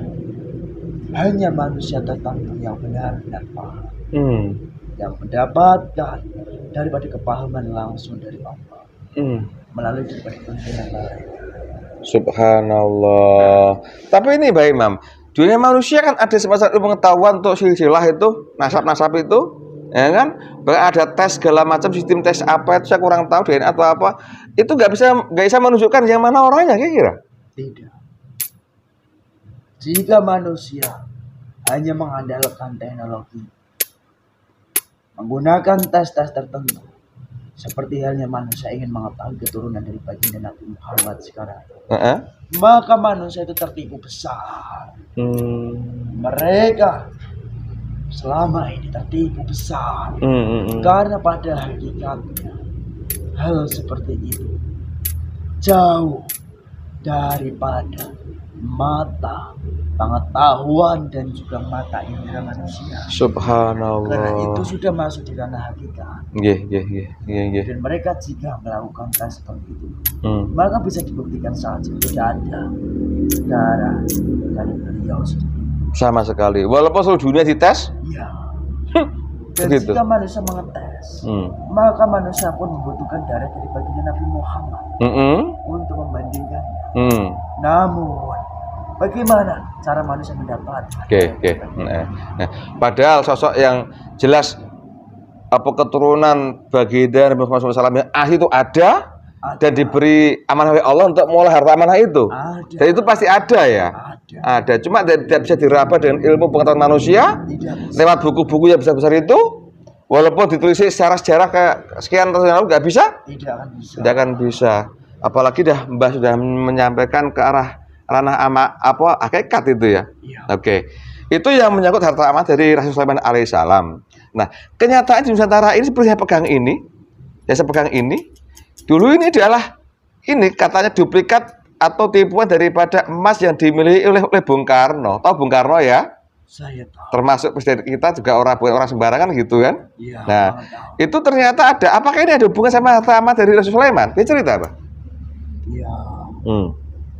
hanya manusia tertentu yang benar-benar paham, yang mendapatkan daripada kepahaman langsung dari Allah melalui daripada pimpinan lain. Subhanallah. Tapi ini Pak Imam, dunia manusia kan ada semacam pengetahuan untuk silsilah itu, nasab itu, ya kan? Bahkan ada tes segala macam, sistem tes apa itu saya kurang tahu DNA atau apa. Itu nggak bisa menunjukkan yang mana orangnya kira-kira. Tidak. Jika manusia hanya mengandalkan teknologi, menggunakan tes-tes tertentu, seperti halnya manusia ingin mengetahui keturunan dari baginda Nabi Muhammad sekarang, maka manusia itu tertipu besar. Mereka selama ini tertipu besar karena pada hakikatnya hal seperti itu jauh daripada mata pengetahuan dan juga mata indera manusia. Subhanallah. Karena itu sudah masuk di ranah hakikat. Dan mereka jika melakukan tes seperti itu, maka bisa dibuktikan saja tidak ada darah dari beliau sendiri. Sama sekali. Walaupun seluruh dunia dites. Iya. Dan begitu. Jika manusia mengetes, maka manusia pun membutuhkan darah dari baginda Nabi Muhammad untuk membandingkannya. Namun bagaimana cara manusia mendapatkan? Nah, padahal sosok yang jelas apa keturunan baginda Nabi Muhammad SAW yang asli itu ada dan diberi amanah oleh Allah untuk mengolah harta amanah itu. Dan itu pasti ada ya. Ada. Cuma tidak bisa diraba dengan ilmu pengetahuan manusia lewat buku-buku yang besar-besar itu. Walaupun ditulis secara sejarah kayak sekian tahun yang lalu nggak bisa. Tidak akan bisa. Apalagi Mbah sudah menyampaikan ke arah ranah hakikat itu ya. Oke. Itu yang menyangkut harta amanah dari Rasul Sulaiman alaihissalam. Nah, kenyataan di Nusantara ini seperti saya pegang ini. Dulu ini adalah katanya duplikat atau tipuan daripada emas yang dimiliki oleh Bung Karno. Tahu Bung Karno ya? Saya tahu. Termasuk presiden kita juga bukan orang sembarangan gitu kan? Iya. Nah, itu ternyata ada. Apakah ini ada hubungan sama harta amanah dari Rasul Sulaiman? Dia cerita apa? Iya.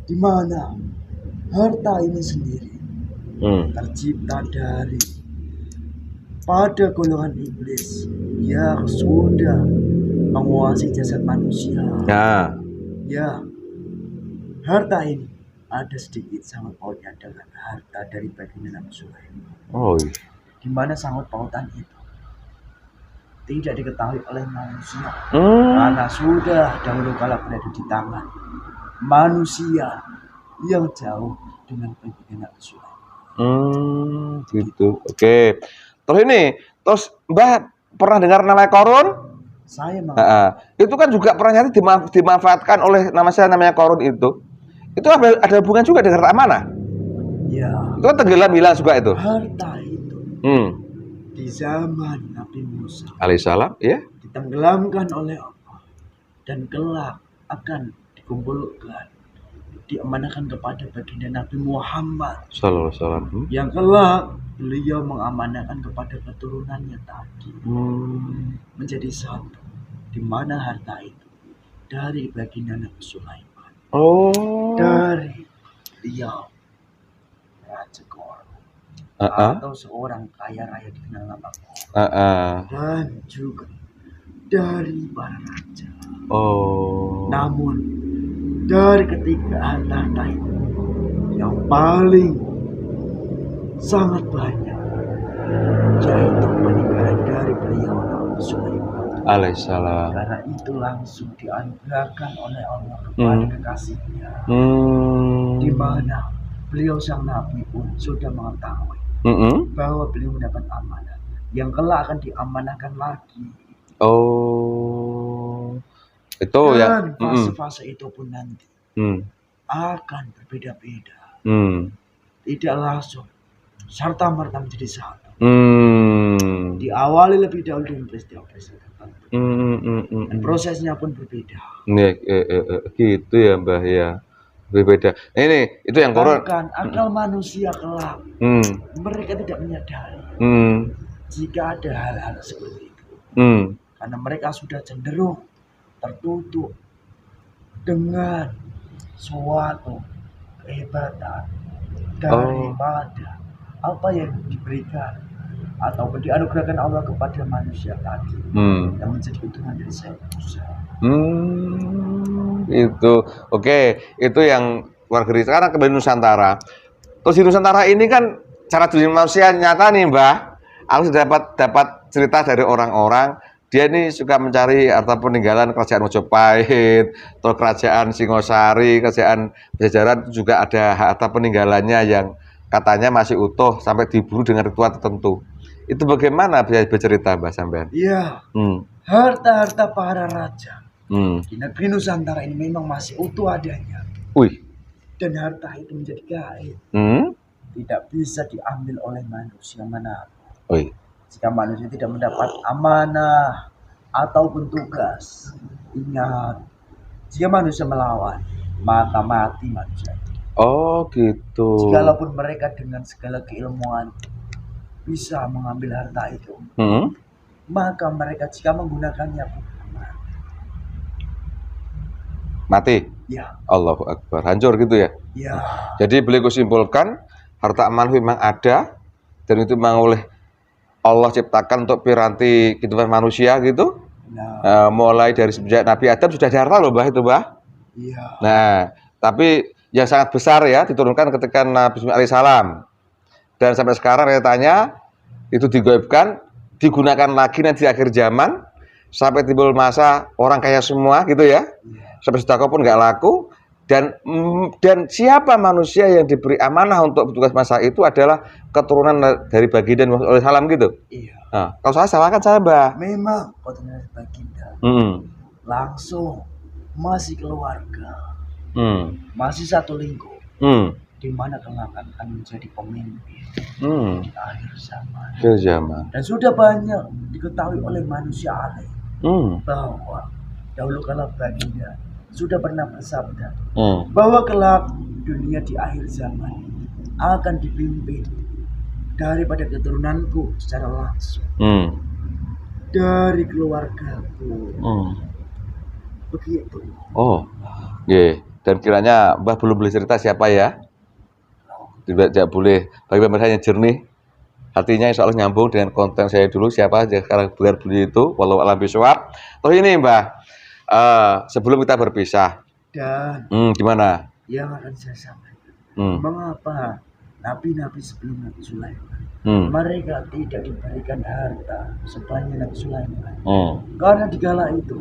Di mana harta ini sendiri tercipta dari pada golongan iblis yang sudah menguasai jasad manusia. Ya, harta ini ada sedikit sangkut pautnya dengan harta dari baginda Nabi Sulaiman. Oh. Di mana sangkut pautan itu? tidak diketahui oleh manusia karena sudah dahulu kala berada di tangan manusia yang jauh dengan baginda Nabi Sulaiman. Gitu. Oke. Terus Mbah pernah dengar nama Korun? Saya itu kan juga perannya dimanfaatkan oleh namanya Korun itu. Itu ada hubungan juga dengan harta amanah? Ya. Itu kan tenggelam hilang juga itu. Harta itu. Di zaman Nabi Musa alaihissalam, ya, ditenggelamkan oleh Allah dan kelak akan dikumpulkan, diamanahkan kepada baginda Nabi Muhammad sallallahu alaihi wasallam. Yang kelak beliau mengamanahkan kepada keturunannya tadi menjadi satu, di mana harta itu dari baginda Nabi Sulaiman. Dari beliau Raja Korun atau seorang kaya raya dikenal nama Korun. Dan juga dari para raja. Namun dari ketiga harta itu yang paling sangat banyak yaitu peninggalan dari beliau Nabi Sulaiman alaihissalam. Karena itu langsung dianugerahkan oleh Allah kepada kekasihnya, di mana beliau sang Nabi pun sudah mengetahui bahwa beliau mendapat amanah yang kelak akan diamanahkan lagi. Itu dan fase-fase itu pun nanti akan berbeda-beda, tidak langsung serta merta menjadi satu. Diawali lebih dahulu dengan peristiwa-peristiwa tertentu, dan prosesnya pun berbeda. Gitu ya Mbah ya, berbeda. Ini itu yang Korun. Bahkan akal manusia kelak, mereka tidak menyadari jika ada hal-hal seperti itu, karena mereka sudah cenderung tertutup dengan suatu kehebatan daripada apa yang diberikan ataupun dianugerahkan Allah kepada manusia tadi, yang menjadi keuntungan dari saya berusaha. Itu oke. Itu yang luar negeri. Sekarang ke Nusantara. Terus di Nusantara ini kan cara dunia manusia nyata nih Mbah. Aku sudah dapat cerita dari orang-orang, dia ini suka mencari harta peninggalan kerajaan Mojopahit, atau kerajaan Singosari, kerajaan Pajajaran juga ada harta peninggalannya yang katanya masih utuh sampai diburu dengan ritual tertentu. Itu bagaimana bisa bercerita Mbah sampean? Iya. Harta-harta para raja di negeri Nusantara ini memang masih utuh adanya. Dan harta itu menjadi gaib. Tidak bisa diambil oleh manusia manapun. Jika manusia tidak mendapat amanah ataupun tugas, ingat, jika manusia melawan, maka mati manusia. Gitu. Jikalaupun mereka dengan segala keilmuan bisa mengambil harta itu, maka mereka jika menggunakannya mati. Ya. Allahu Akbar. Hancur gitu ya? Ya. Jadi beliau simpulkan harta amanah memang ada, dan itu memang oleh Allah ciptakan untuk piranti kehidupan manusia gitu. Mulai dari sejak Nabi Adam sudah ada harta loh Mbah itu Mbah. Iya. Nah, tapi yang sangat besar ya diturunkan ketika Nabi alaihissalam. Dan sampai sekarang realitanya itu digaibkan, digunakan lagi nanti di akhir zaman sampai timbul masa orang kaya semua gitu ya. Sampai sedekah pun nggak laku. Dan siapa manusia yang diberi amanah untuk bertugas masa itu adalah keturunan dari baginda oleh salam gitu. Iya. Nah, kalau saya salahkan saya Mbah. Memang keturunan dari baginda. Langsung masih keluarga. Masih satu lingkup. Di mana kelak akan menjadi pemimpin di akhir zaman. Dan sudah banyak diketahui oleh manusia alim bahwa dahulu kala baginda sudah pernah bersabda bahwa kelak dunia di akhir zaman akan dipimpin daripada keturunanku secara langsung, dari keluargaku. Begitu. Dan kiranya Mbah belum boleh cerita siapa ya? Tidak boleh. Bagi pemirsa yang jernih hatinya, insya Allah nyambung dengan konten saya dulu siapa aja sekarang biar beli itu. Walau alam bisawab. Terus ini Mbah, sebelum kita berpisah, dan gimana? Yang akan saya sampaikan, mengapa nabi-nabi sebelum Nabi Sulaiman. Mereka tidak diberikan harta sebanyak Nabi Sulaiman. Karena di kala itu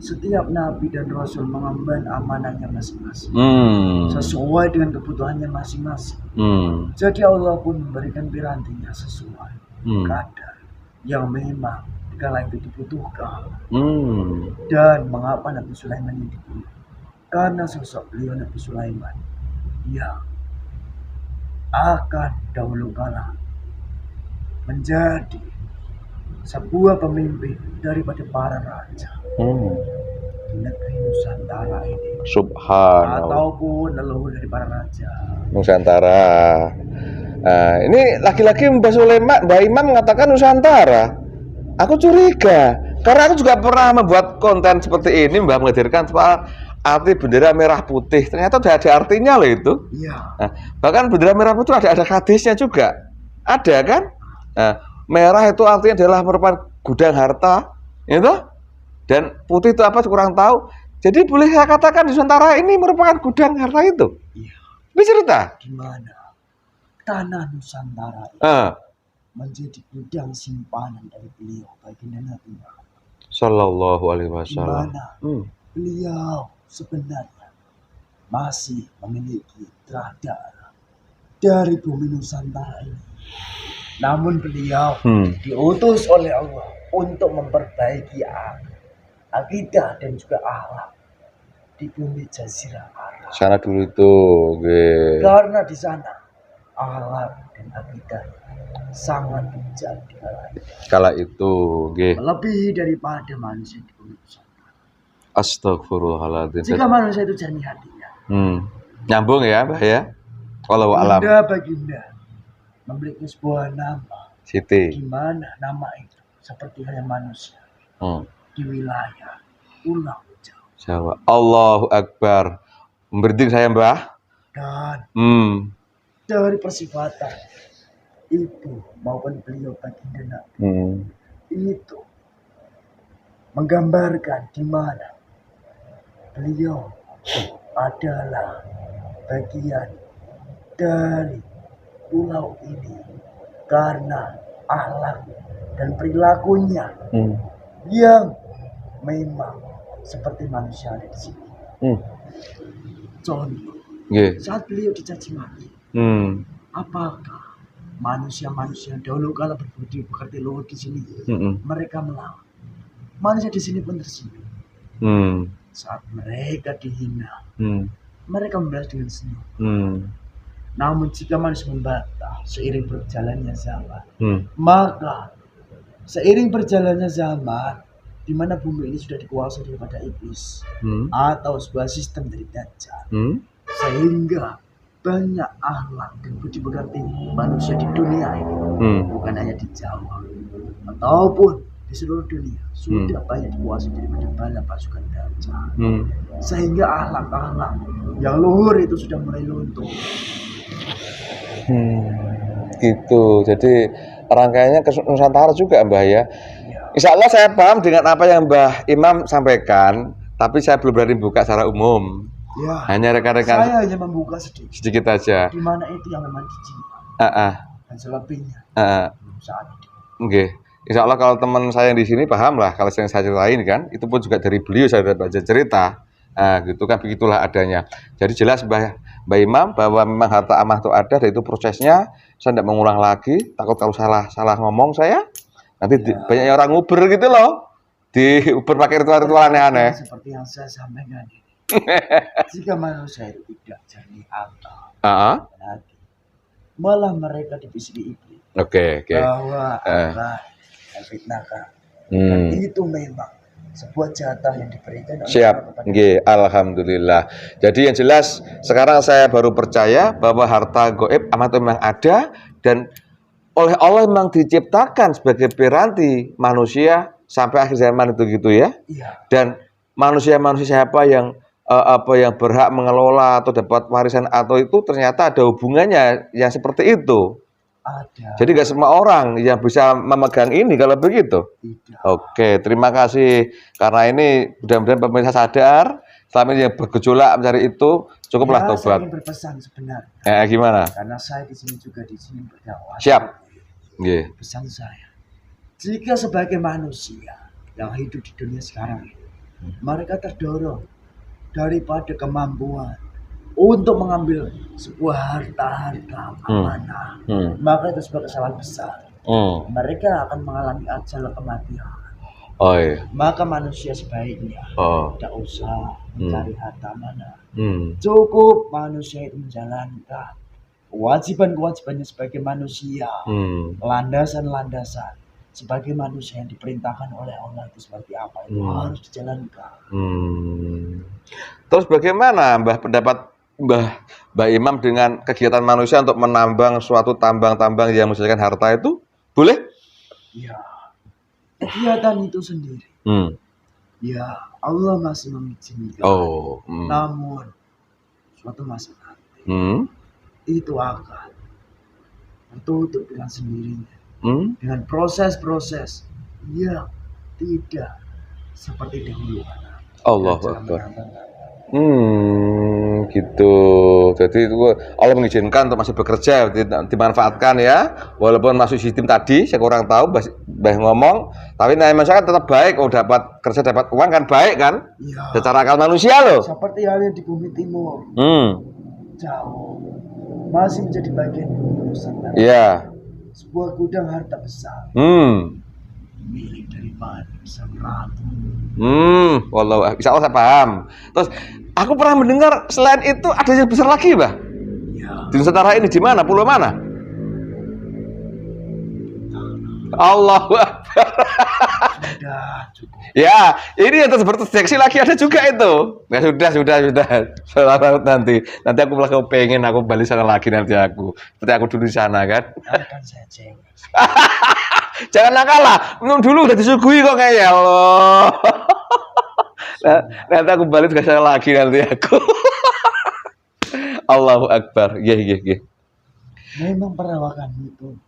setiap nabi dan rasul mengemban amanahnya masing-masing, sesuai dengan kebutuhannya masing-masing. Jadi Allah pun memberikan pirantinya sesuai kadar yang memang di kala itu dibutuhkan. Dan mengapa Nabi Sulaiman ini dipilih? Karena sosok beliau Nabi Sulaiman yang akan dahulu kala menjadi sebuah pemimpin daripada para raja di negeri Nusantara ini. Subhanallah. Ataupun leluhur dari para raja Nusantara. Nah, ini laki-laki Mbak Imam mengatakan Nusantara. Aku curiga, karena aku juga pernah membuat konten seperti ini, Mbak, menghadirkan soal arti bendera merah putih. Ternyata sudah ada artinya loh itu. Iya. Nah, bahkan bendera merah putih ada hadisnya juga. Ada kan? Nah, merah itu artinya adalah merupakan gudang harta, itu. Dan putih itu apa kurang tahu. Jadi boleh saya katakan di Nusantara ini merupakan gudang harta itu. Iya. Bisa cerita? Gimana tanah Nusantara itu menjadi gudang simpanan dari beliau baginda Nabi Muhammad Sallallahu Alaihi Wasallam. Gimana beliau sebenarnya masih memiliki darah dari bumi Nusantara ini. Namun beliau diutus oleh Allah untuk memperbaiki akidah dan juga akhlak di bumi Jazirah Arab. Sana dulu itu, karena di sana akhlak dan akidah sangat bijak di kala itu, melebihi daripada manusia di bumi Nusantara. Astagfirullahaladzim. Jika manusia itu jernih hatinya, nyambung ya, Mbak ya. Walau alam. Baginda memiliki sebuah nama. Siti. Gimana nama itu? Seperti halnya manusia di wilayah Pulau Jawa. Allahu Akbar. Memberi saya, Mbah. Dan dari persifatan ibu maupun beliau baginda Nabi itu menggambarkan di mana beliau adalah bagian dari pulau ini karena akhlak dan perilakunya yang memang seperti manusia ada di sini. Contoh, saat beliau dicaci maki, apakah manusia-manusia dahulu kala berbudi pekerti luhur di sini mereka melawan? Manusia di sini pun tersenyum. Saat mereka dihina, mereka membalas dengan senyum. Namun jika manusia membantah seiring berjalannya zaman, maka seiring berjalannya zaman, di mana bumi ini sudah dikuasai daripada iblis atau sebuah sistem dari Dajjal, sehingga banyak akhlak dan budi pekerti manusia di dunia ini, bukan hanya di Jawa ataupun di seluruh dunia, sudah banyak dikuasai daripada bala pasukan Dajjal, sehingga akhlak-akhlak yang luhur itu sudah mulai luntur. Gitu. Jadi rangkaiannya ke Nusantara juga, Mbah ya. Insya Allah saya paham dengan apa yang Mbah Imam sampaikan, tapi saya belum berani buka secara umum. Ya, hanya rekan-rekan. Saya hanya membuka sedikit aja. Di mana itu yang memang dicintai. Dan selebihnya saat itu. Insya Allah kalau teman saya yang di sini paham lah kalau yang saya ceritain kan, itu pun juga dari beliau saya dapat baca cerita. Gitu kan, begitulah adanya. Jadi jelas Mbah Imam bahwa memang harta amanah itu ada, dan itu prosesnya. Saya tidak mengulang lagi, takut kalau salah ngomong saya nanti banyak orang nguber gitu loh, di uber pakai ritual-ritual aneh-aneh. Seperti yang saya sampaikan ini. Jika manusia itu tidak jernih akal, malah mereka dibisiki iblis. Bahwa akan fitnahkan. Dan itu memang sebuah jatah yang diberikan. Siap, alhamdulillah. Jadi yang jelas sekarang saya baru percaya bahwa harta gaib amanah memang ada, dan oleh Allah memang diciptakan sebagai piranti manusia sampai akhir zaman itu gitu ya. Dan manusia-manusia siapa yang yang berhak mengelola atau dapat warisan atau itu ternyata ada hubungannya yang seperti itu. Ada. Jadi nggak semua orang yang bisa memegang ini kalau begitu. Oke, terima kasih karena ini mudah-mudahan pemirsa sadar selama ini yang bergejolak mencari itu Cukuplah Ya, saya tobat. ingin berpesan sebenarnya. Gimana? Karena saya di sini juga di sini berdakwah. Siap. Nggih. Pesan saya, jika sebagai manusia yang hidup di dunia sekarang ini, mereka terdorong daripada kemampuan untuk mengambil sebuah harta amanah, maka itu sebuah kesalahan besar. Mereka akan mengalami ajal kematian. Oh iya. Maka manusia sebaiknya tidak usah mencari harta mana. Cukup manusia itu menjalankan kewajiban-kewajibannya sebagai manusia, landasan-landasan sebagai manusia yang diperintahkan oleh Allah itu seperti apa itu harus dijalankan. Terus bagaimana pendapat Mbah Imam dengan kegiatan manusia untuk menambang suatu tambang-tambang yang menghasilkan harta itu? Boleh? Ya, kegiatan itu sendiri. Ya, Allah masih mengizinkan. Namun suatu masa nanti itu akan tertutup dengan sendirinya, dengan proses-proses yang tidak seperti dahulu. Allahu Akbar. Gitu. Jadi itu Allah mengizinkan untuk masih bekerja, dimanfaatkan ya. Walaupun masuk sistem tadi, saya kurang tahu, Mbah ngomong, tapi masyarakat tetap baik. Dapat kerja, dapat uang kan baik kan? Ya. Secara akal manusia loh. Seperti halnya di bumi timur. Jauh. Masih menjadi bagian Nusantara. Iya. Sebuah gudang harta besar. Milik dari Sang Ratu. Wallahu insya Allah saya paham. Terus aku pernah mendengar selain itu ada yang besar lagi, Mbah. Ya. Di Nusantara ini di mana? Pulau mana? Allahu Akbar. Sudah cukup. Ya, ini yang berdeteksi lagi ada juga itu. Ya sudah. Selamat nanti aku malah pengen aku balik sana lagi nanti aku. Seperti aku dulu di sana kan. Akan saya cek. Jangan nakal lah. Minum dulu udah disuguhi kok kayak ya Allah. Nanti aku balik ke sana lagi nanti aku. Allahu Akbar. Iya. Memang perawakan itu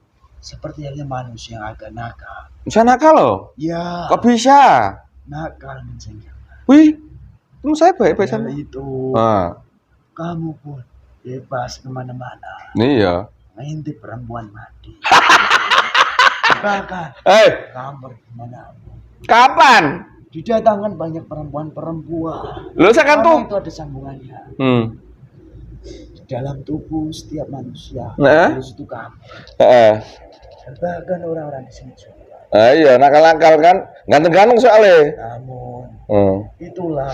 seperti halnya manusia yang agak nakal. Bisa nakal loh? Ya. Kok bisa? Nakal menjengkel. Wih, teman saya baik-baik sama. Itu. Kamu pun bebas kemana-mana. Iya. Ngintip perempuan mati. Bahkan kamu kemana? Kapan? Didatangkan banyak perempuan-perempuan. Lo saya kan tuh. Itu ada sambungannya. Di dalam tubuh setiap manusia. Terus itu kamu. Bahkan orang-orang di sini juga. Iya, nakal-nakal kan, ganteng-ganteng soalnya. Namun, itulah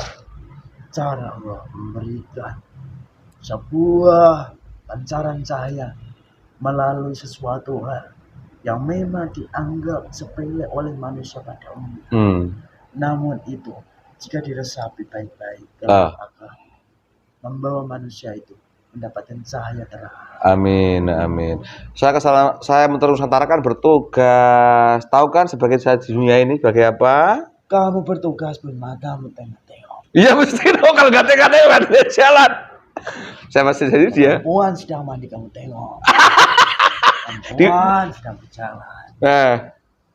cara Allah memberikan sebuah pancaran cahaya melalui sesuatu hal yang memang dianggap sepele oleh manusia pada umumnya. Namun itu, jika diresapi baik-baik, maka membawa manusia itu mendapatkan cahaya terang. Amin. Saya Menteri Nusantara kan bertugas. Tahu kan sebagai saya di dunia ini sebagai apa? Kamu bertugas pun matamu tengok-tengok. Iya mesti dong, kalau nggak tengok-tengok jalan. Saya masih jadi dia. Perempuan sedang mandi kamu tengok. Perempuan sedang berjalan.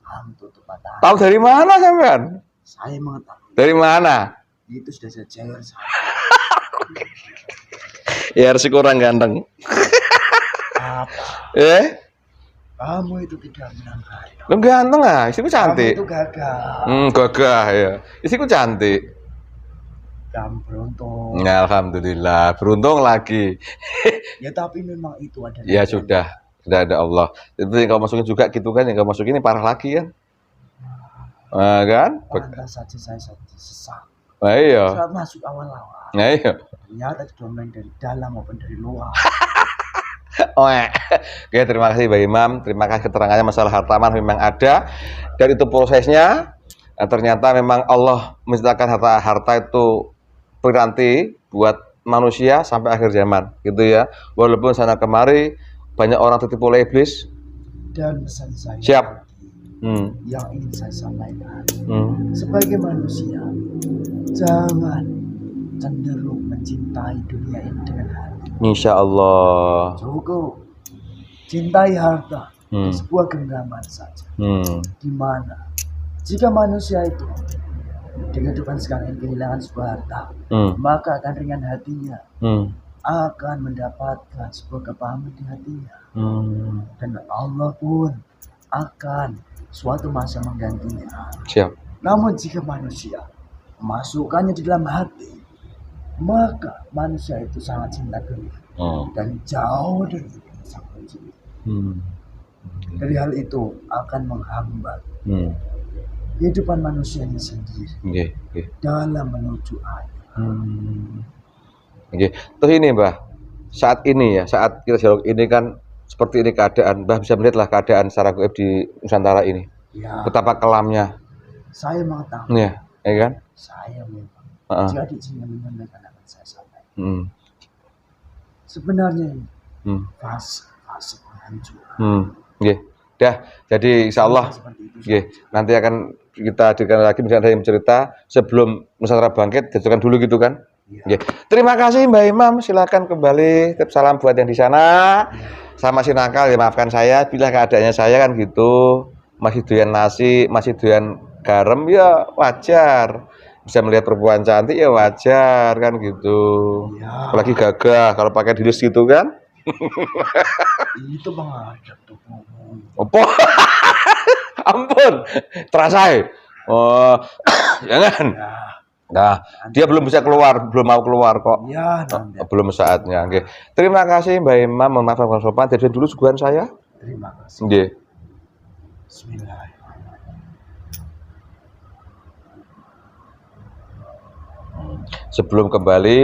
Kamu tutup mata. Tahu dari mana sampean? Saya mengetahui. Dari mana? Itu sudah saya jawab. Ya harus kurang ganteng. Apa? Kamu itu tidak menangkap. Lu ganteng lah, istriku cantik. Kamu itu gagah. Gagah ya. Istriku cantik. Kamu beruntung. Ya, alhamdulillah, beruntung lagi. Ya tapi memang itu ada. Ya sudah ada Allah. Itu yang kau masukin juga gitu kan, yang kau masukin ini parah lagi kan? Kan? Pantas saja saya sesak. Iya. Saat masuk awal-awal. Iya. Ternyata didompleng dari dalam maupun dari luar. Oke, terima kasih Mbak Imam. Terima kasih keterangannya masalah harta memang ada. Dan itu prosesnya. Ternyata memang Allah menciptakan harta itu piranti buat manusia sampai akhir zaman, gitu ya. Walaupun sana kemari banyak orang tertipu oleh iblis. Dan pesan saya. Siap. Yang ingin saya sampaikan. Sebagai manusia, jangan cenderung mencintai dunia ini dengan hati. Insya Allah. Cukup cintai harta sebuah genggaman saja. Di mana jika manusia itu di kehidupan sekarang kehilangan sebuah harta, maka akan ringan hatinya akan mendapatkan sebuah kepahaman di hatinya. Dan Allah pun akan suatu masa menggantinya. Siap. Namun jika manusia memasukkannya di dalam hati, maka manusia itu sangat cinta gelir dan jauh dari sang pencipta. Dari hal itu akan menghambat kehidupan manusianya sendiri dalam menuju akhir. Terus ini Mbah, saat ini ya, saat kita dialog ini kan seperti ini keadaan, Mbah bisa melihatlah keadaan secara gaib di Nusantara ini. Ya. Betapa kelamnya. Saya mengetahui. Ya kan? Saya memang jadi ingin menyampaikan akan saya sampaikan. Sebenarnya ini fase penghancuran. Dah, jadi insya Allah nanti akan kita hadirkan lagi misalnya ada yang cerita sebelum Nusantara bangkit, jatuhkan dulu gitu kan. Terima kasih Mbak Imam, silakan kembali. Salam buat yang di sana. Sama si nakal ya, maafkan saya bila keadaannya saya kan gitu, masih doyan nasi, masih doyan garam ya wajar. Bisa melihat perempuan cantik ya wajar kan gitu. Apalagi gagah kalau pakai dilis gitu kan. Itu mengajak tuh. Apa? Ampun, terasa. Oh, jangan. Nah, dia belum bisa keluar, belum mau keluar kok. Belum saatnya. Terima kasih Mbak Imam, memaafkan sopan. Jadi dulu suguhan saya. Terima kasih. Bismillahirrahmanirrahim. Sebelum kembali,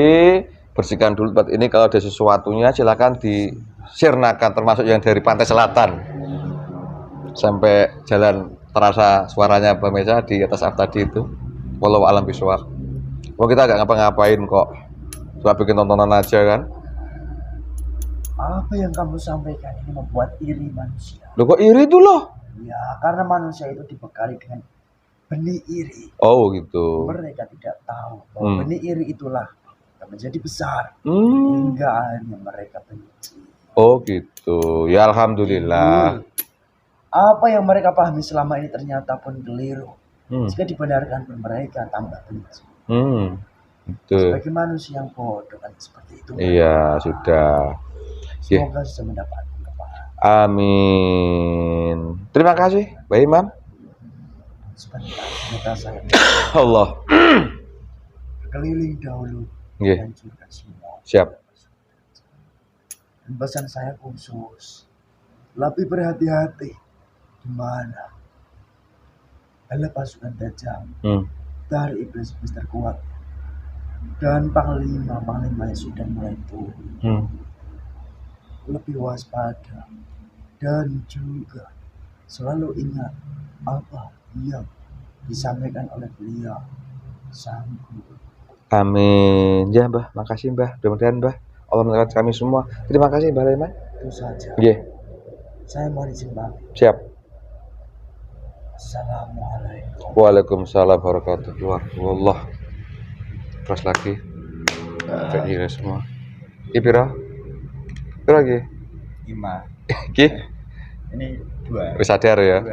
bersihkan dulu tempat ini. Kalau ada sesuatunya silakan disirnakan, termasuk yang dari pantai selatan sampai jalan terasa suaranya pemirsa di atas tadi itu. Wallahu a'lam bishawab. Kita agak ngapa-ngapain kok, cuma bikin tontonan aja kan. Apa yang kamu sampaikan ini membuat iri manusia. Loh kok iri tuh loh? Ya karena manusia itu dibekali dengan benih iri. Oh gitu. Mereka tidak tahu bahwa benih iri itulah yang menjadi besar hingga akhirnya mereka benci. Oh gitu. Ya alhamdulillah. Apa yang mereka pahami selama ini ternyata pun keliru. Jika dibenarkan pun mereka tambah benci. Sebagai manusia yang bodoh kan seperti itu. Iya sudah. Semoga bisa mendapatkan kepahaman. Amin. Terima kasih Mbak Imam. Sebentar saya. Allah. Keliling dahulu. Hancurkan semua. Siap. Dan pesan saya khusus. Lebih berhati-hati. Di mana adalah pasukan tajam dari iblis-iblis terkuat dan panglima yang sudah mulai turun. Lebih waspada dan juga selalu ingat apa yang disampaikan oleh beliau sang guru. Amin. Ya Mbah, makasih Mbah. Mudah-mudahan Mbah Allah menerima kami semua. Terima kasih Mbah Leman. Itu saja. Saya mohon izin Mbak. Siap. Assalamualaikum. Waalaikumsalam warahmatullahi wabarakatuh. Terus lagi. Ini semua. Ibira. Itu lagi. 5. Ini 2. Wis sadar ya.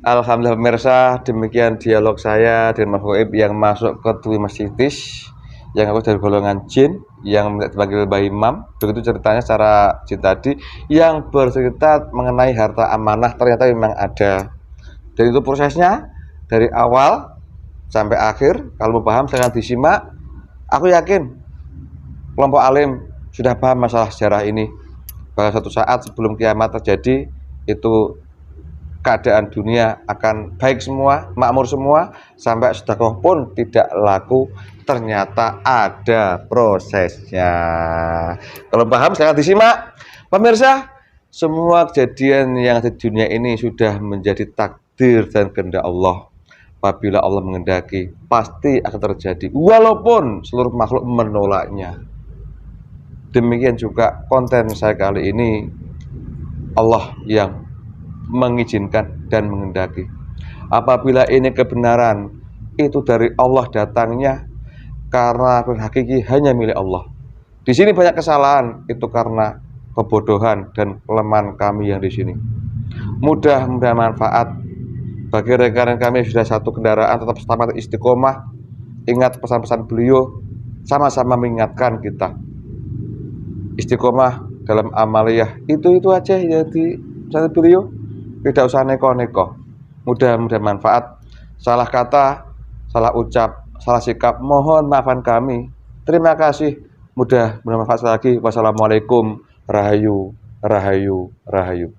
Alhamdulillah pemirsa, demikian dialog saya dengan Mas Goib yang masuk ke Twi Masjitis, yang aku dari golongan jin, yang dipanggil Mbah Imam. Begitu ceritanya secara jin tadi, yang bercerita mengenai harta amanah ternyata memang ada. Dan itu prosesnya dari awal sampai akhir. Kalau mau paham silahkan disimak. Aku yakin kelompok alim sudah paham masalah sejarah ini. Bahwa suatu saat sebelum kiamat terjadi, itu keadaan dunia akan baik semua, makmur semua, sampai sedekah pun tidak laku. Ternyata ada prosesnya. Kalau paham silahkan disimak. Pemirsa, semua kejadian yang ada di dunia ini sudah menjadi takdir dan kehendak Allah. Apabila Allah menghendaki, pasti akan terjadi, walaupun seluruh makhluk menolaknya. Demikian juga konten saya kali ini, Allah yang mengizinkan dan menghendaki. Apabila ini kebenaran, itu dari Allah datangnya, karena hakiki hanya milik Allah. Di sini banyak kesalahan, itu karena kebodohan dan kelemahan kami yang di sini. Mudah-mudahan manfaat bagi rekan-rekan kami yang sudah satu kendaraan, tetap selamat istiqomah. Ingat pesan-pesan beliau, sama-sama mengingatkan kita istiqomah dalam amaliyah. Itu aja ya di channel beliau, tidak usah neko-neko. Mudah-mudahan manfaat. Salah kata, salah ucap, salah sikap, mohon maafkan kami. Terima kasih. Mudah bermanfaat lagi. Wassalamualaikum. Rahayu, rahayu, rahayu.